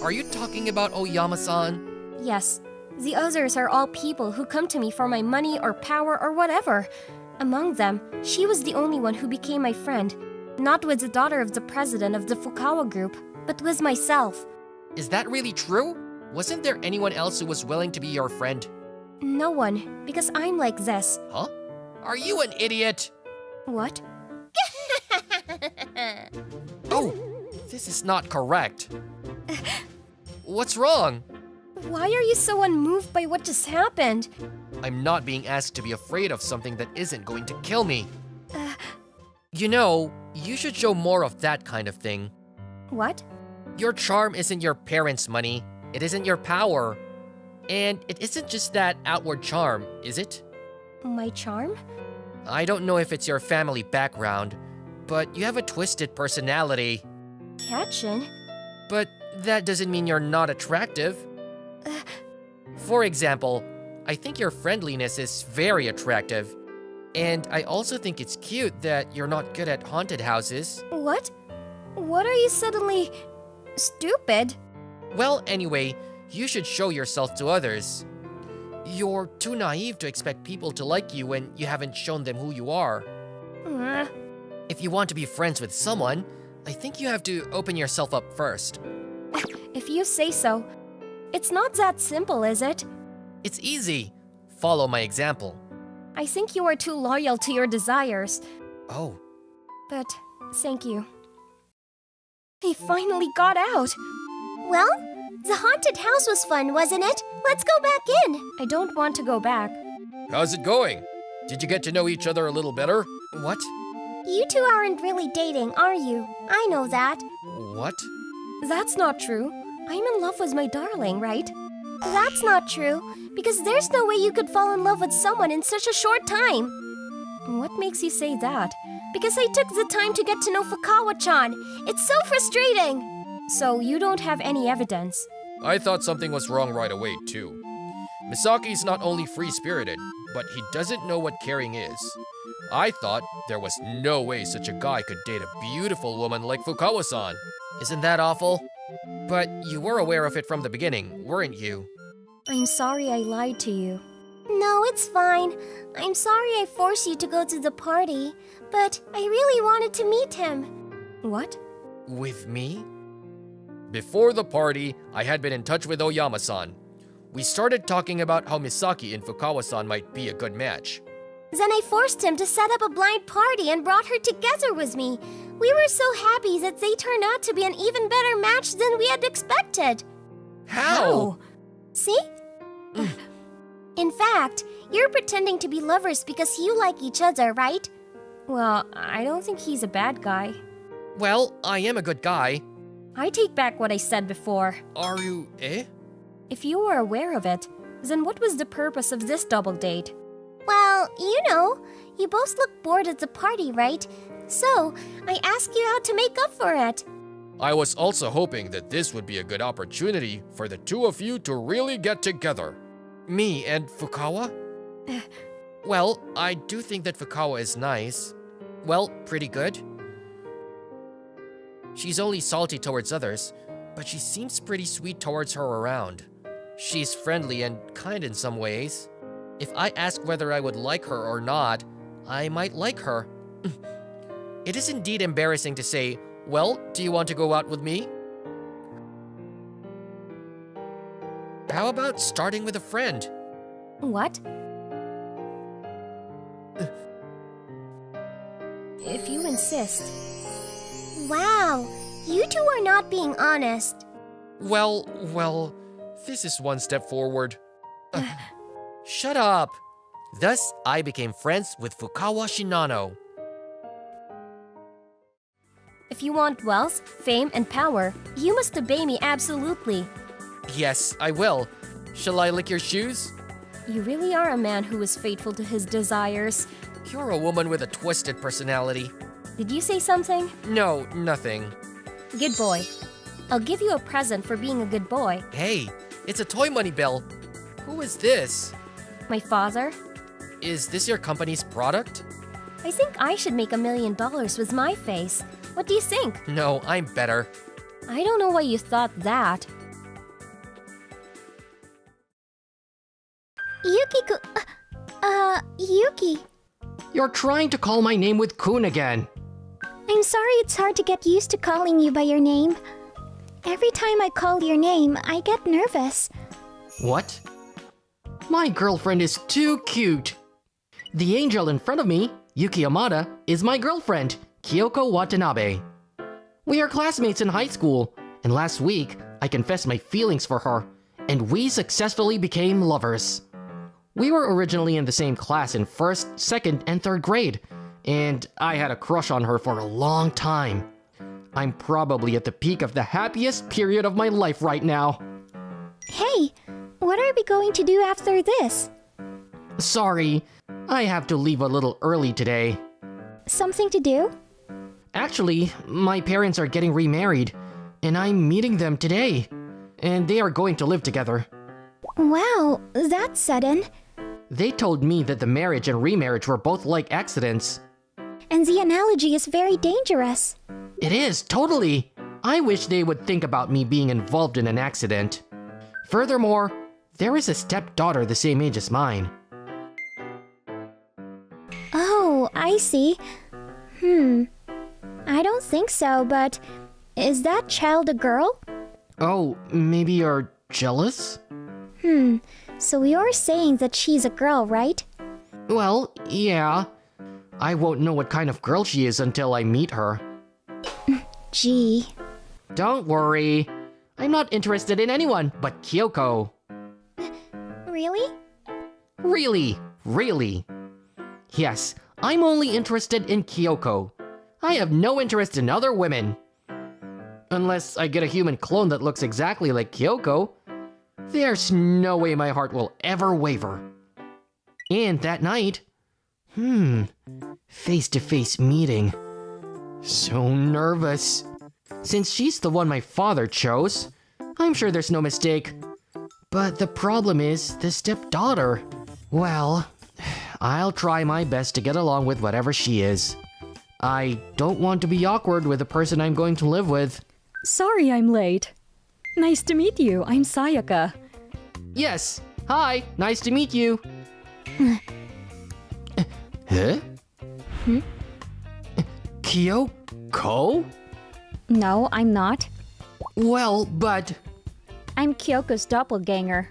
Speaker 1: Are you talking about Oyama-san?
Speaker 5: Yes, the others are all people who come to me for my money or power or whatever. Among them, she was the only one who became my friend. Not with the daughter of the president of the Fukawa group, but with myself.
Speaker 1: Is that really true? Wasn't there anyone else who was willing to be your friend?
Speaker 5: No one, because I'm like this.
Speaker 1: Huh? Are you an idiot?
Speaker 5: What?
Speaker 1: Oh, this is not correct. What's wrong?
Speaker 5: Why are you so unmoved by what just happened?
Speaker 1: I'm not being asked to be afraid of something that isn't going to kill me. You know, you should show more of that kind of thing.
Speaker 5: What?
Speaker 1: Your charm isn't your parents' money. It isn't your power. And it isn't just that outward charm, is it?
Speaker 5: My charm?
Speaker 1: I don't know if it's your family background, but you have a twisted personality.
Speaker 5: Catchin?
Speaker 1: But that doesn't mean you're not attractive. For example, I think your friendliness is very attractive. And I also think it's cute that you're not good at haunted houses.
Speaker 5: What? What are you suddenly... stupid?
Speaker 1: Well, anyway, you should show yourself to others. You're too naive to expect people to like you when you haven't shown them who you are.
Speaker 5: Uh,
Speaker 1: If you want to be friends with someone, I think you have to open yourself up first.
Speaker 5: if you say so. It's not that simple, is it?
Speaker 1: It's easy. Follow my example.
Speaker 5: I think you are too loyal to your desires.
Speaker 1: Oh,
Speaker 5: But, thank you. He finally got out!
Speaker 3: Well, the haunted house was fun, wasn't it? Let's go back in.
Speaker 5: I don't want to go back.
Speaker 4: How's it going? Did you get to know each other a little better?
Speaker 1: what?
Speaker 3: You two aren't really dating, are you? I know that.
Speaker 1: What?
Speaker 5: That's not true. I'm in love with my darling, right?
Speaker 3: That's not true, because there's no way you could fall in love with someone in such a short time.
Speaker 5: What makes you say that?
Speaker 3: Because I took the time to get to know Fukawa-chan. It's so frustrating.
Speaker 5: So you don't have any evidence?
Speaker 4: I thought something was wrong right away, too. Misaki's not only free-spirited, but he doesn't know what caring is. I thought there was no way such a guy could date a beautiful woman like Fukawa-san.
Speaker 1: Isn't that awful? But you were aware of it from the beginning, weren't you?
Speaker 5: I'm sorry I lied to you.
Speaker 3: No, it's fine. I'm sorry I forced you to go to the party, but I really wanted to meet him.
Speaker 5: What?
Speaker 1: With me?
Speaker 4: Before the party, I had been in touch with Oyama-san. We started talking about how Misaki and Fukawa-san might be a good match.
Speaker 3: Then I forced him to set up a blind party and brought her together with me. We were so happy that they turned out to be an even better match than we had expected.
Speaker 1: How?
Speaker 3: See? In fact, you're pretending to be lovers because you like each other, right?
Speaker 5: Well, I don't think he's a bad guy.
Speaker 1: Well, I am a good guy.
Speaker 5: I take back what I said before.
Speaker 1: Are you, eh?
Speaker 5: If you were aware of it, then what was the purpose of this double date?
Speaker 3: Well, you both look bored at the party, right? So, I asked you out to make up for it.
Speaker 4: I was also hoping that this would be a good opportunity for the two of you to really get together.
Speaker 1: Me and Fukawa? Well, I do think that Fukawa is nice. Well, pretty good. She's only salty towards others, but she seems pretty sweet towards her around. She's friendly and kind in some ways. If I ask whether I would like her or not, I might like her. It is indeed embarrassing to say, well, do you want to go out with me? How about starting with a friend?
Speaker 5: What? If you insist.
Speaker 3: Wow, you two are not being honest.
Speaker 1: Well, this is one step forward. Shut up! Thus, I became friends with Fukawa Shinano.
Speaker 5: If you want wealth, fame, and power, you must obey me absolutely.
Speaker 1: Yes, I will. Shall I lick your shoes?
Speaker 5: You really are a man who is faithful to his desires.
Speaker 1: You're a woman with a twisted personality.
Speaker 5: Did you say something?
Speaker 1: No, nothing.
Speaker 5: Good boy. I'll give you a present for being a good boy.
Speaker 1: Hey, it's a toy money bill. Who is this?
Speaker 5: My father?
Speaker 1: Is this your company's product?
Speaker 5: I think I should make $1 million with my face. What do you think?
Speaker 1: No, I'm better.
Speaker 5: I don't know why you thought that.
Speaker 3: Yuki.
Speaker 1: You're trying to call my name with Kun again.
Speaker 3: I'm sorry it's hard to get used to calling you by your name. Every time I call your name, I get nervous.
Speaker 1: What? My girlfriend is too cute. The angel in front of me, Yuki Amada, is my girlfriend, Kyoko Watanabe. We are classmates in high school, and last week I confessed my feelings for her, and we successfully became lovers. We were originally in the same class in 1st, 2nd, and 3rd grade, and I had a crush on her for a long time. I'm probably at the peak of the happiest period of my life right now.
Speaker 3: Hey, what are we going to do after this?
Speaker 1: Sorry, I have to leave a little early today.
Speaker 3: Something to do?
Speaker 1: Actually, my parents are getting remarried, and I'm meeting them today. And they are going to live together.
Speaker 3: Wow, that's sudden.
Speaker 1: They told me that the marriage and remarriage were both like accidents.
Speaker 3: And the analogy is very dangerous.
Speaker 1: It is, totally. I wish they would think about me being involved in an accident. Furthermore, there is a stepdaughter the same age as mine.
Speaker 3: Oh, I see. I don't think so, but is that child a girl?
Speaker 1: Oh, maybe you're jealous?
Speaker 3: So you're saying that she's a girl, right?
Speaker 1: Well, yeah. I won't know what kind of girl she is until I meet her.
Speaker 3: Gee.
Speaker 1: Don't worry. I'm not interested in anyone but Kyoko.
Speaker 3: Really?
Speaker 1: Really. Yes, I'm only interested in Kyoko. I have no interest in other women. Unless I get a human clone that looks exactly like Kyoko, there's no way my heart will ever waver. And that night, face-to-face meeting. So nervous. Since she's the one my father chose, I'm sure there's no mistake. But the problem is the stepdaughter. Well, I'll try my best to get along with whatever she is. I don't want to be awkward with the person I'm going to live with.
Speaker 2: Sorry I'm late. Nice to meet you. I'm Sayaka.
Speaker 1: Yes, hi, nice to meet you. Huh? Kyoko?
Speaker 2: No, I'm not.
Speaker 1: Well, but...
Speaker 2: I'm Kyoko's doppelganger.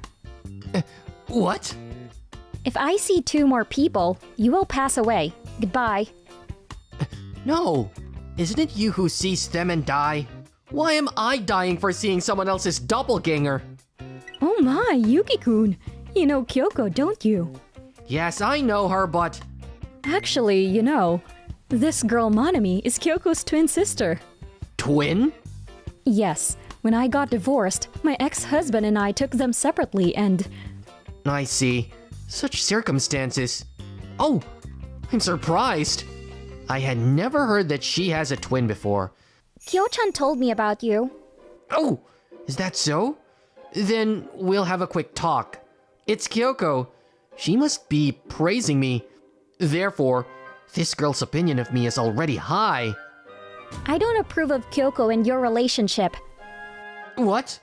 Speaker 1: What?
Speaker 2: If I see 2 more people, you will pass away. Goodbye.
Speaker 1: No, isn't it you who sees them and die? Why am I dying for seeing someone else's doppelganger?
Speaker 2: Oh my, Yuki-kun. You know Kyoko, don't you?
Speaker 1: Yes, I know her, but...
Speaker 2: Actually, you know, this girl Manami is Kyoko's twin sister.
Speaker 1: Twin?
Speaker 2: Yes, when I got divorced, my ex-husband and I took them separately and...
Speaker 1: I see. Such circumstances. Oh, I'm surprised. I had never heard that she has a twin before.
Speaker 3: Kyo-chan told me about you.
Speaker 1: Oh, is that so? Then we'll have a quick talk. It's Kyoko. She must be praising me. Therefore, this girl's opinion of me is already high.
Speaker 2: I don't approve of Kyoko and your relationship.
Speaker 1: What?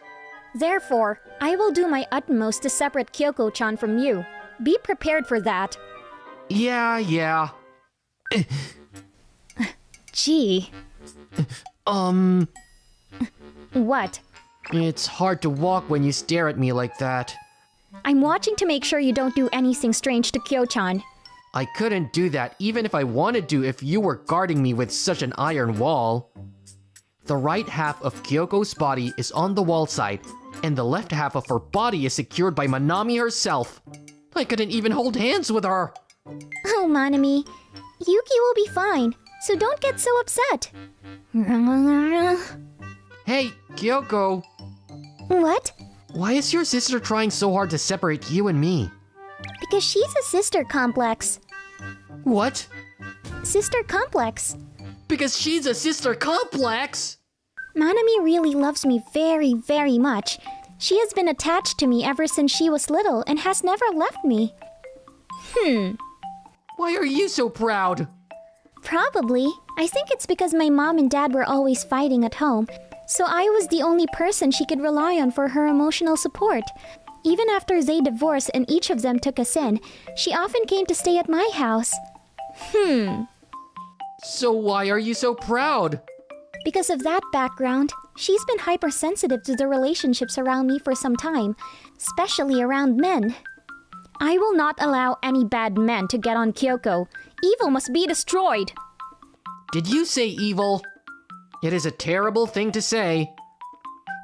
Speaker 2: Therefore, I will do my utmost to separate Kyoko-chan from you. Be prepared for that.
Speaker 1: Yeah.
Speaker 2: Gee. What?
Speaker 1: It's hard to walk when you stare at me like that.
Speaker 2: I'm watching to make sure you don't do anything strange to Kyo-chan.
Speaker 1: I couldn't do that even if I wanted to if you were guarding me with such an iron wall. The right half of Kyoko's body is on the wall side, and the left half of her body is secured by Manami herself. I couldn't even hold hands with her.
Speaker 3: Oh, Manami. Yuki will be fine, so don't get so upset.
Speaker 1: Hey, Kyoko.
Speaker 3: What?
Speaker 1: Why is your sister trying so hard to separate you and me?
Speaker 3: Because she's a sister complex.
Speaker 1: What?
Speaker 3: Sister complex.
Speaker 1: Because she's a sister complex?
Speaker 3: Manami really loves me very, very much. She has been attached to me ever since she was little and has never left me.
Speaker 1: Why are you so proud?
Speaker 3: Probably. I think it's because my mom and dad were always fighting at home, so I was the only person she could rely on for her emotional support. Even after they divorced and each of them took us in, she often came to stay at my house.
Speaker 1: So why are you so proud?
Speaker 3: Because of that background, she's been hypersensitive to the relationships around me for some time, especially around men. I will not allow any bad men to get on Kyoko. Evil must be destroyed.
Speaker 1: Did you say evil? It is a terrible thing to say.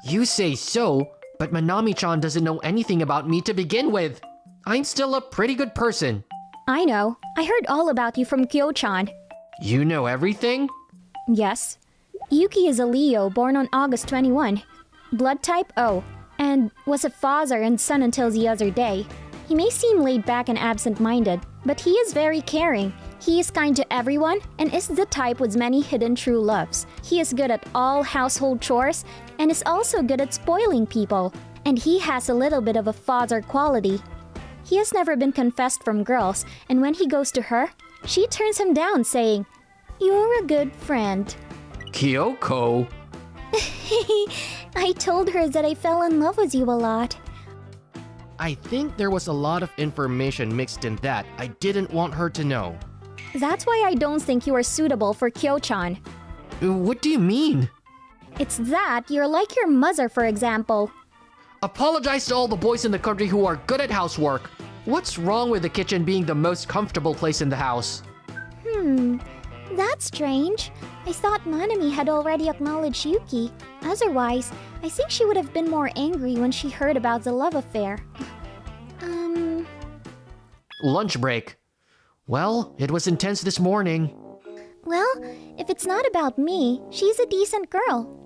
Speaker 1: You say so, but Manami-chan doesn't know anything about me to begin with. I'm still a pretty good person.
Speaker 3: I know. I heard all about you from Kyo-chan.
Speaker 1: You know everything?
Speaker 3: Yes. Yuki is a Leo born on August 21. Blood type O, and was a father and son until the other day. He may seem laid back and absent-minded, but he is very caring. He is kind to everyone and is the type with many hidden true loves. He is good at all household chores and is also good at spoiling people. And he has a little bit of a father quality. He has never been confessed from girls, and when he goes to her, she turns him down saying, "You're a good friend."
Speaker 1: Kyoko?
Speaker 3: I told her that I fell in love with you a lot.
Speaker 1: I think there was a lot of information mixed in that I didn't want her to know.
Speaker 3: That's why I don't think you are suitable for Kyo-chan.
Speaker 1: What do you mean?
Speaker 3: It's that you're like your mother, for example.
Speaker 1: Apologize to all the boys in the country who are good at housework. What's wrong with the kitchen being the most comfortable place in the house?
Speaker 3: That's strange. I thought Manami had already acknowledged Yuki. Otherwise, I think she would have been more angry when she heard about the love affair.
Speaker 1: Lunch break. Well, it was intense this morning.
Speaker 3: Well, if it's not about me, she's a decent girl.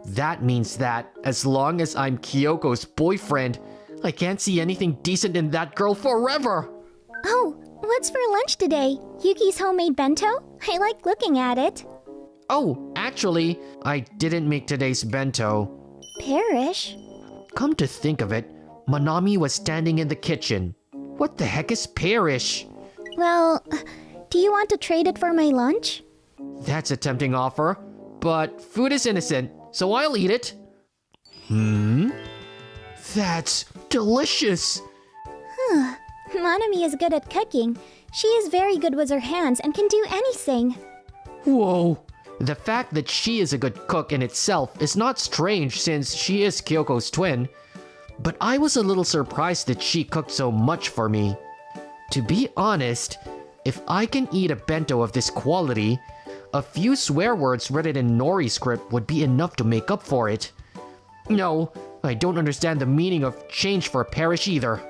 Speaker 1: That means that, as long as I'm Kyoko's boyfriend, I can't see anything decent in that girl forever!
Speaker 3: Oh, what's for lunch today? Yuki's homemade bento? I like looking at it.
Speaker 1: Oh, actually, I didn't make today's bento.
Speaker 3: Perish?
Speaker 1: Come to think of it, Manami was standing in the kitchen. What the heck is perish?
Speaker 3: Well, do you want to trade it for my lunch?
Speaker 1: That's a tempting offer, but food is innocent, so I'll eat it. That's delicious.
Speaker 3: Manami is good at cooking. She is very good with her hands and can do anything.
Speaker 1: Whoa. The fact that she is a good cook in itself is not strange since she is Kyoko's twin. But I was a little surprised that she cooked so much for me. To be honest, if I can eat a bento of this quality, a few swear words written in Nori script would be enough to make up for it. No, I don't understand the meaning of change for perish either.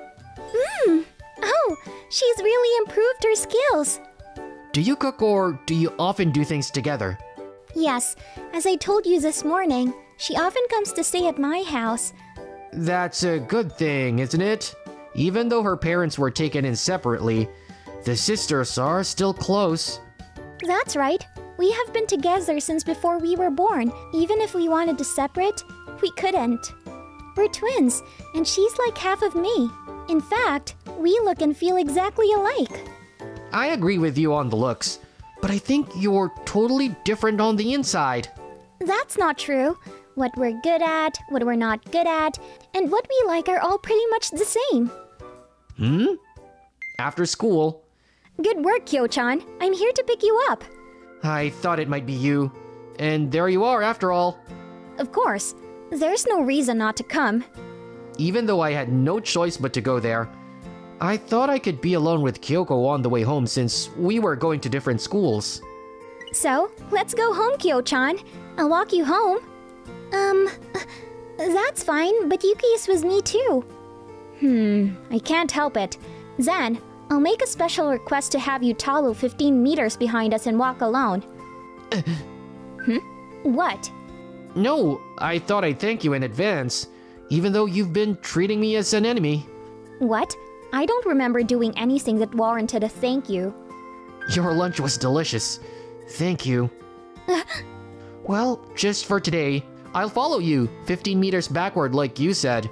Speaker 3: Oh, she's really improved her skills.
Speaker 1: Do you cook or do you often do things together?
Speaker 3: Yes, as I told you this morning, she often comes to stay at my house.
Speaker 1: That's a good thing, isn't it? Even though her parents were taken in separately, the sisters are still close.
Speaker 3: That's right. We have been together since before we were born. Even if we wanted to separate, we couldn't. We're twins, and she's like half of me. In fact, we look and feel exactly alike.
Speaker 1: I agree with you on the looks, but I think you're totally different on the inside.
Speaker 3: That's not true. What we're good at, what we're not good at, and what we like are all pretty much the same.
Speaker 1: After school,
Speaker 3: Good work, Kyo-chan. I'm here to pick you up.
Speaker 1: I thought it might be you. And there you are after all.
Speaker 3: Of course. There's no reason not to come.
Speaker 1: Even though I had no choice but to go there, I thought I could be alone with Kyoko on the way home since we were going to different schools.
Speaker 3: So, let's go home, Kyo-chan. I'll walk you home. That's fine, but Yuki is with me too. I can't help it. Then, I'll make a special request to have you follow 15 meters behind us and walk alone. What?
Speaker 1: No, I thought I'd thank you in advance, even though you've been treating me as an enemy.
Speaker 3: What? I don't remember doing anything that warranted a thank you.
Speaker 1: Your lunch was delicious. Thank you. Well, just for today, I'll follow you 15 meters backward like you said.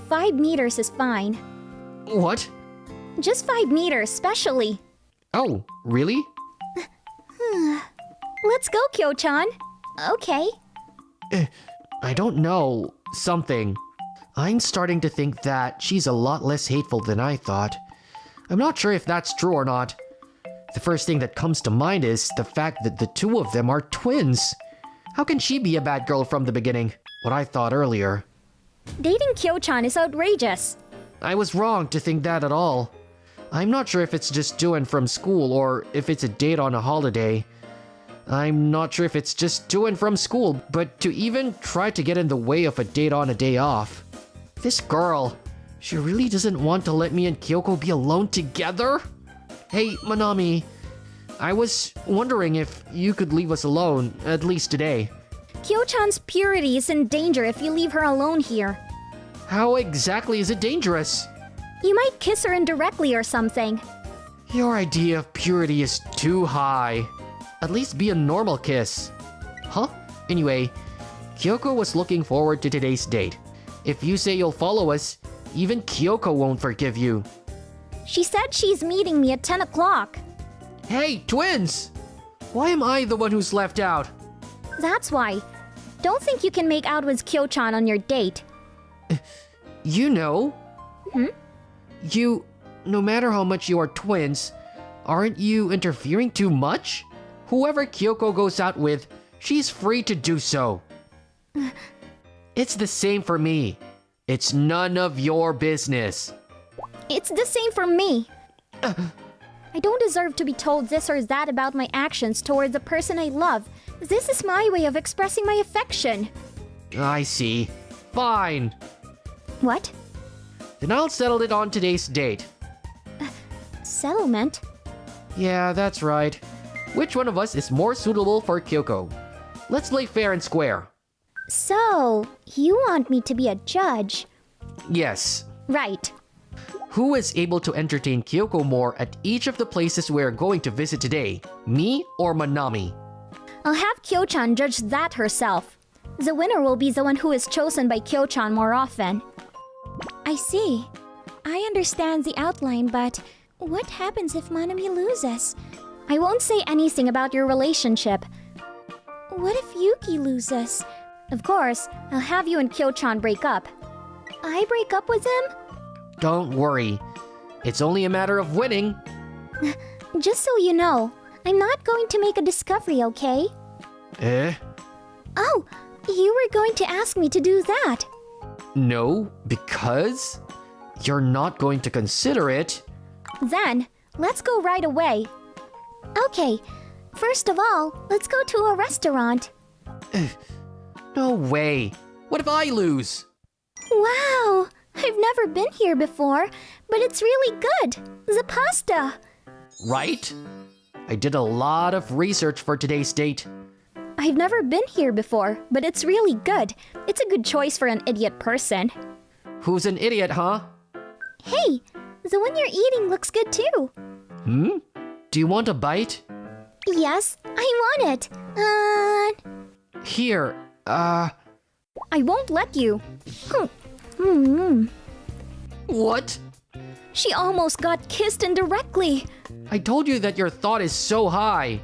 Speaker 3: 5 meters is fine.
Speaker 1: What?
Speaker 3: Just 5 meters, specially.
Speaker 1: Oh, really?
Speaker 3: Let's go, Kyo-chan. Okay.
Speaker 1: I don't know. Something. I'm starting to think that she's a lot less hateful than I thought. I'm not sure if that's true or not. The first thing that comes to mind is the fact that the two of them are twins. How can she be a bad girl from the beginning? What I thought earlier.
Speaker 3: Dating Kyo-chan is outrageous.
Speaker 1: I was wrong to think that at all. I'm not sure if it's just doing from school or if it's a date on a holiday. I'm not sure if it's just doing from school, but to even try to get in the way of a date on a day off. This girl, she really doesn't want to let me and Kyoko be alone together? Hey, Manami, I was wondering if you could leave us alone, at least today.
Speaker 3: Kyo-chan's purity is in danger if you leave her alone here.
Speaker 1: How exactly is it dangerous?
Speaker 3: You might kiss her indirectly or something.
Speaker 1: Your idea of purity is too high. At least be a normal kiss. Huh? Anyway, Kyoko was looking forward to today's date. If you say you'll follow us, even Kyoko won't forgive you.
Speaker 3: She said she's meeting me at 10 o'clock.
Speaker 1: Hey, twins! Why am I the one who's left out?
Speaker 3: That's why. Don't think you can make out with Kyo-chan on your date.
Speaker 1: You know. No matter how much you are twins, aren't you interfering too much? Whoever Kyoko goes out with, she's free to do so. It's the same for me. It's none of your business.
Speaker 3: It's the same for me. I don't deserve to be told this or that about my actions toward the person I love. This is my way of expressing my affection.
Speaker 1: I see. Fine.
Speaker 3: What?
Speaker 1: Then I'll settle it on today's date.
Speaker 3: Settlement?
Speaker 1: Yeah, that's right. Which one of us is more suitable for Kyoko? Let's play fair and square.
Speaker 3: So, you want me to be a judge?
Speaker 1: Yes.
Speaker 3: Right.
Speaker 1: Who is able to entertain Kyoko more at each of the places we're going to visit today? Me or Manami?
Speaker 3: I'll have Kyo-chan judge that herself. The winner will be the one who is chosen by Kyo-chan more often. I see. I understand the outline, but what happens if Manami loses? I won't say anything about your relationship. What if Yuki loses? Of course, I'll have you and Kyo-chan break up. I break up with him?
Speaker 1: Don't worry. It's only a matter of winning.
Speaker 3: Just so you know, I'm not going to make a discovery, okay?
Speaker 1: Eh?
Speaker 3: Oh, you were going to ask me to do that.
Speaker 1: No, because you're not going to consider it.
Speaker 3: Then, let's go right away. Okay, first of all, let's go to a restaurant.
Speaker 1: No way. What if I lose?
Speaker 3: Wow, I've never been here before, but it's really good. The pasta.
Speaker 1: Right? I did a lot of research for today's date.
Speaker 3: I've never been here before, but it's really good. It's a good choice for an idiot person.
Speaker 1: Who's an idiot, huh?
Speaker 3: Hey, the one you're eating looks good too.
Speaker 1: Do you want a bite?
Speaker 3: Yes, I want it.
Speaker 1: Here,
Speaker 3: I won't let you.
Speaker 1: What?
Speaker 3: She almost got kissed indirectly.
Speaker 1: I told you that your thought is so high.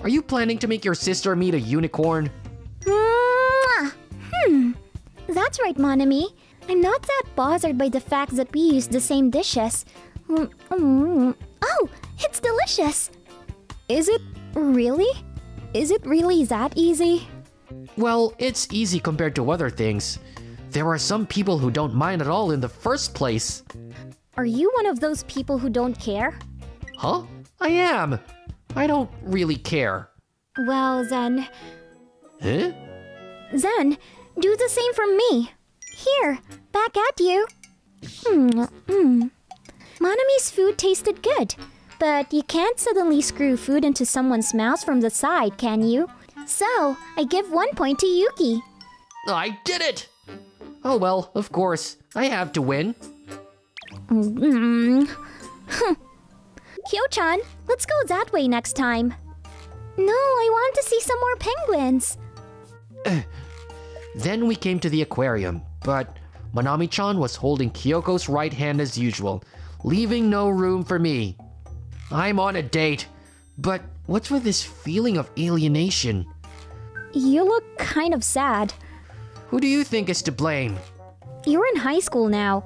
Speaker 1: Are you planning to make your sister meet a unicorn?
Speaker 3: Mwah! That's right, Manami. I'm not that bothered by the fact that we use the same dishes. Oh, it's delicious. Is it really? Is it really that easy?
Speaker 1: Well, it's easy compared to other things. There are some people who don't mind at all in the first place.
Speaker 3: Are you one of those people who don't care?
Speaker 1: Huh? I am. I don't really care.
Speaker 3: Well, then...
Speaker 1: Huh?
Speaker 3: Then, do the same for me. Here, back at you. Manami's food tasted good, but you can't suddenly screw food into someone's mouth from the side, can you? So, I give 1 point to Yuki.
Speaker 1: I did it! Oh well, of course. I have to win.
Speaker 3: Kyo-chan, let's go that way next time. No, I want to see some more penguins.
Speaker 1: Then we came to the aquarium, but Manami-chan was holding Kyoko's right hand as usual, leaving no room for me. I'm on a date, but What's with this feeling of alienation?
Speaker 3: You look kind of sad.
Speaker 1: Who do you think is to blame?
Speaker 3: You're in high school now,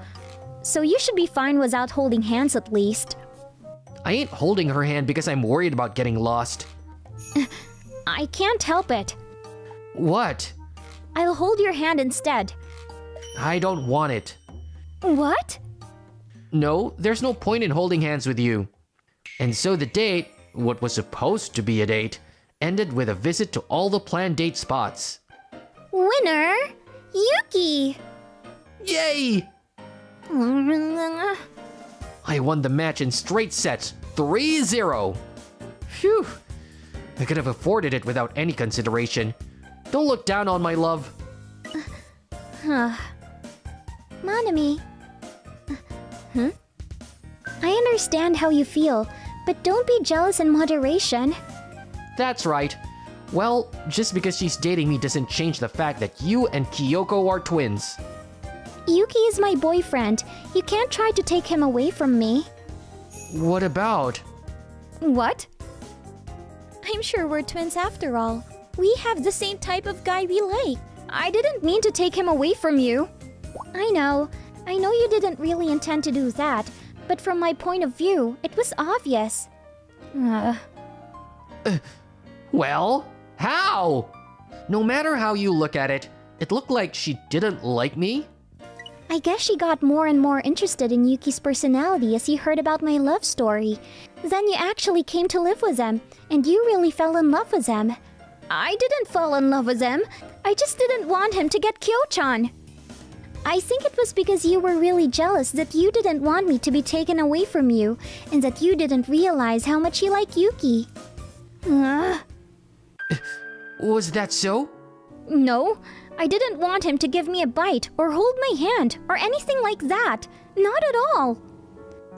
Speaker 3: so you should be fine without holding hands at least.
Speaker 1: I ain't holding her hand because I'm worried about getting lost.
Speaker 3: I can't help it.
Speaker 1: What?
Speaker 3: I'll hold your hand instead.
Speaker 1: I don't want it.
Speaker 3: What?
Speaker 1: No, there's no point in holding hands with you. And so the date, what was supposed to be a date, ended with a visit to all the planned date spots.
Speaker 3: Winner! Yuki!
Speaker 1: Yay! I won the match in straight sets, 3-0. Phew. I could have afforded it without any consideration. Don't look down on my love.
Speaker 3: Manami. I understand how you feel, but don't be jealous in moderation.
Speaker 1: That's right. Well, just because she's dating me doesn't change the fact that you and Kyoko are twins.
Speaker 3: Yuki is my boyfriend. You can't try to take him away from me.
Speaker 1: What about?
Speaker 3: What? I'm sure we're twins after all. We have the same type of guy we like. I didn't mean to take him away from you. I know you didn't really intend to do that, but from my point of view, it was obvious.
Speaker 1: Well, how? No matter how you look at it, it looked like she didn't like me.
Speaker 3: I guess she got more and more interested in Yuki's personality as you heard about my love story. Then you actually came to live with him, and you really fell in love with him. I didn't fall in love with him. I just didn't want him to get Kyo-chan. I think it was because you were really jealous that you didn't want me to be taken away from you, and that you didn't realize how much you like Yuki.
Speaker 1: Was that so?
Speaker 3: No, I didn't want him to give me a bite or hold my hand or anything like that. Not at all.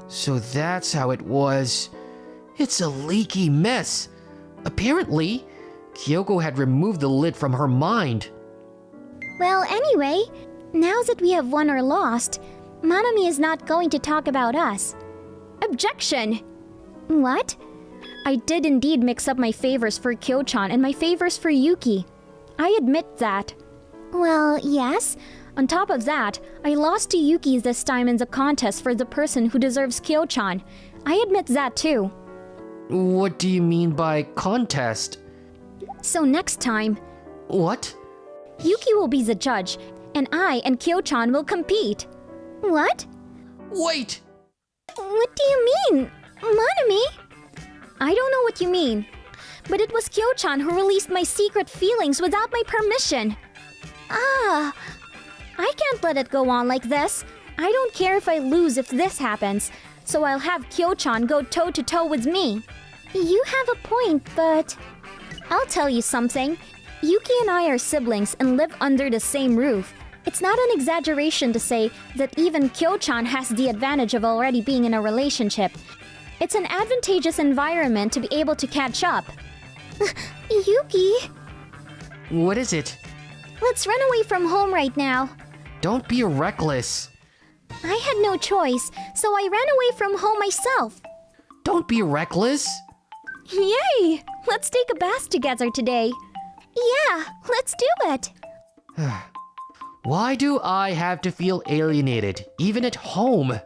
Speaker 1: So that's how it was. It's a leaky mess. Apparently, Kyoko had removed the lid from her mind.
Speaker 3: Well, anyway, now that we have won or lost, Manami is not going to talk about us. Objection! What? I did indeed mix up my favors for Kyo-chan and my favors for Yuki. I admit that. Well, yes. On top of that, I lost to Yuki this time in the contest for the person who deserves Kyo-chan. I admit that too.
Speaker 1: What do you mean by contest?
Speaker 3: So next time,
Speaker 1: What?
Speaker 3: Yuki will be the judge, and I and Kyo-chan will compete. What?
Speaker 1: Wait!
Speaker 3: What do you mean? Manami? I don't know what you mean, but it was Kyo-chan who released my secret feelings without my permission. I can't let it go on like this. I don't care if I lose if this happens, so I'll have Kyo-chan go toe-to-toe with me. You have a point, but I'll tell you something. Yuki and I are siblings and live under the same roof. It's not an exaggeration to say that even Kyo-chan has the advantage of already being in a relationship. It's an advantageous environment to be able to catch up. Yuki,
Speaker 1: What is it?
Speaker 3: let's run away from home right now.
Speaker 1: Don't be reckless.
Speaker 3: I had no choice, so I ran away from home myself.
Speaker 1: Don't be reckless.
Speaker 3: Yay! Let's take a bath together today. Yeah, let's do it.
Speaker 1: Why do I have to feel alienated, even at home?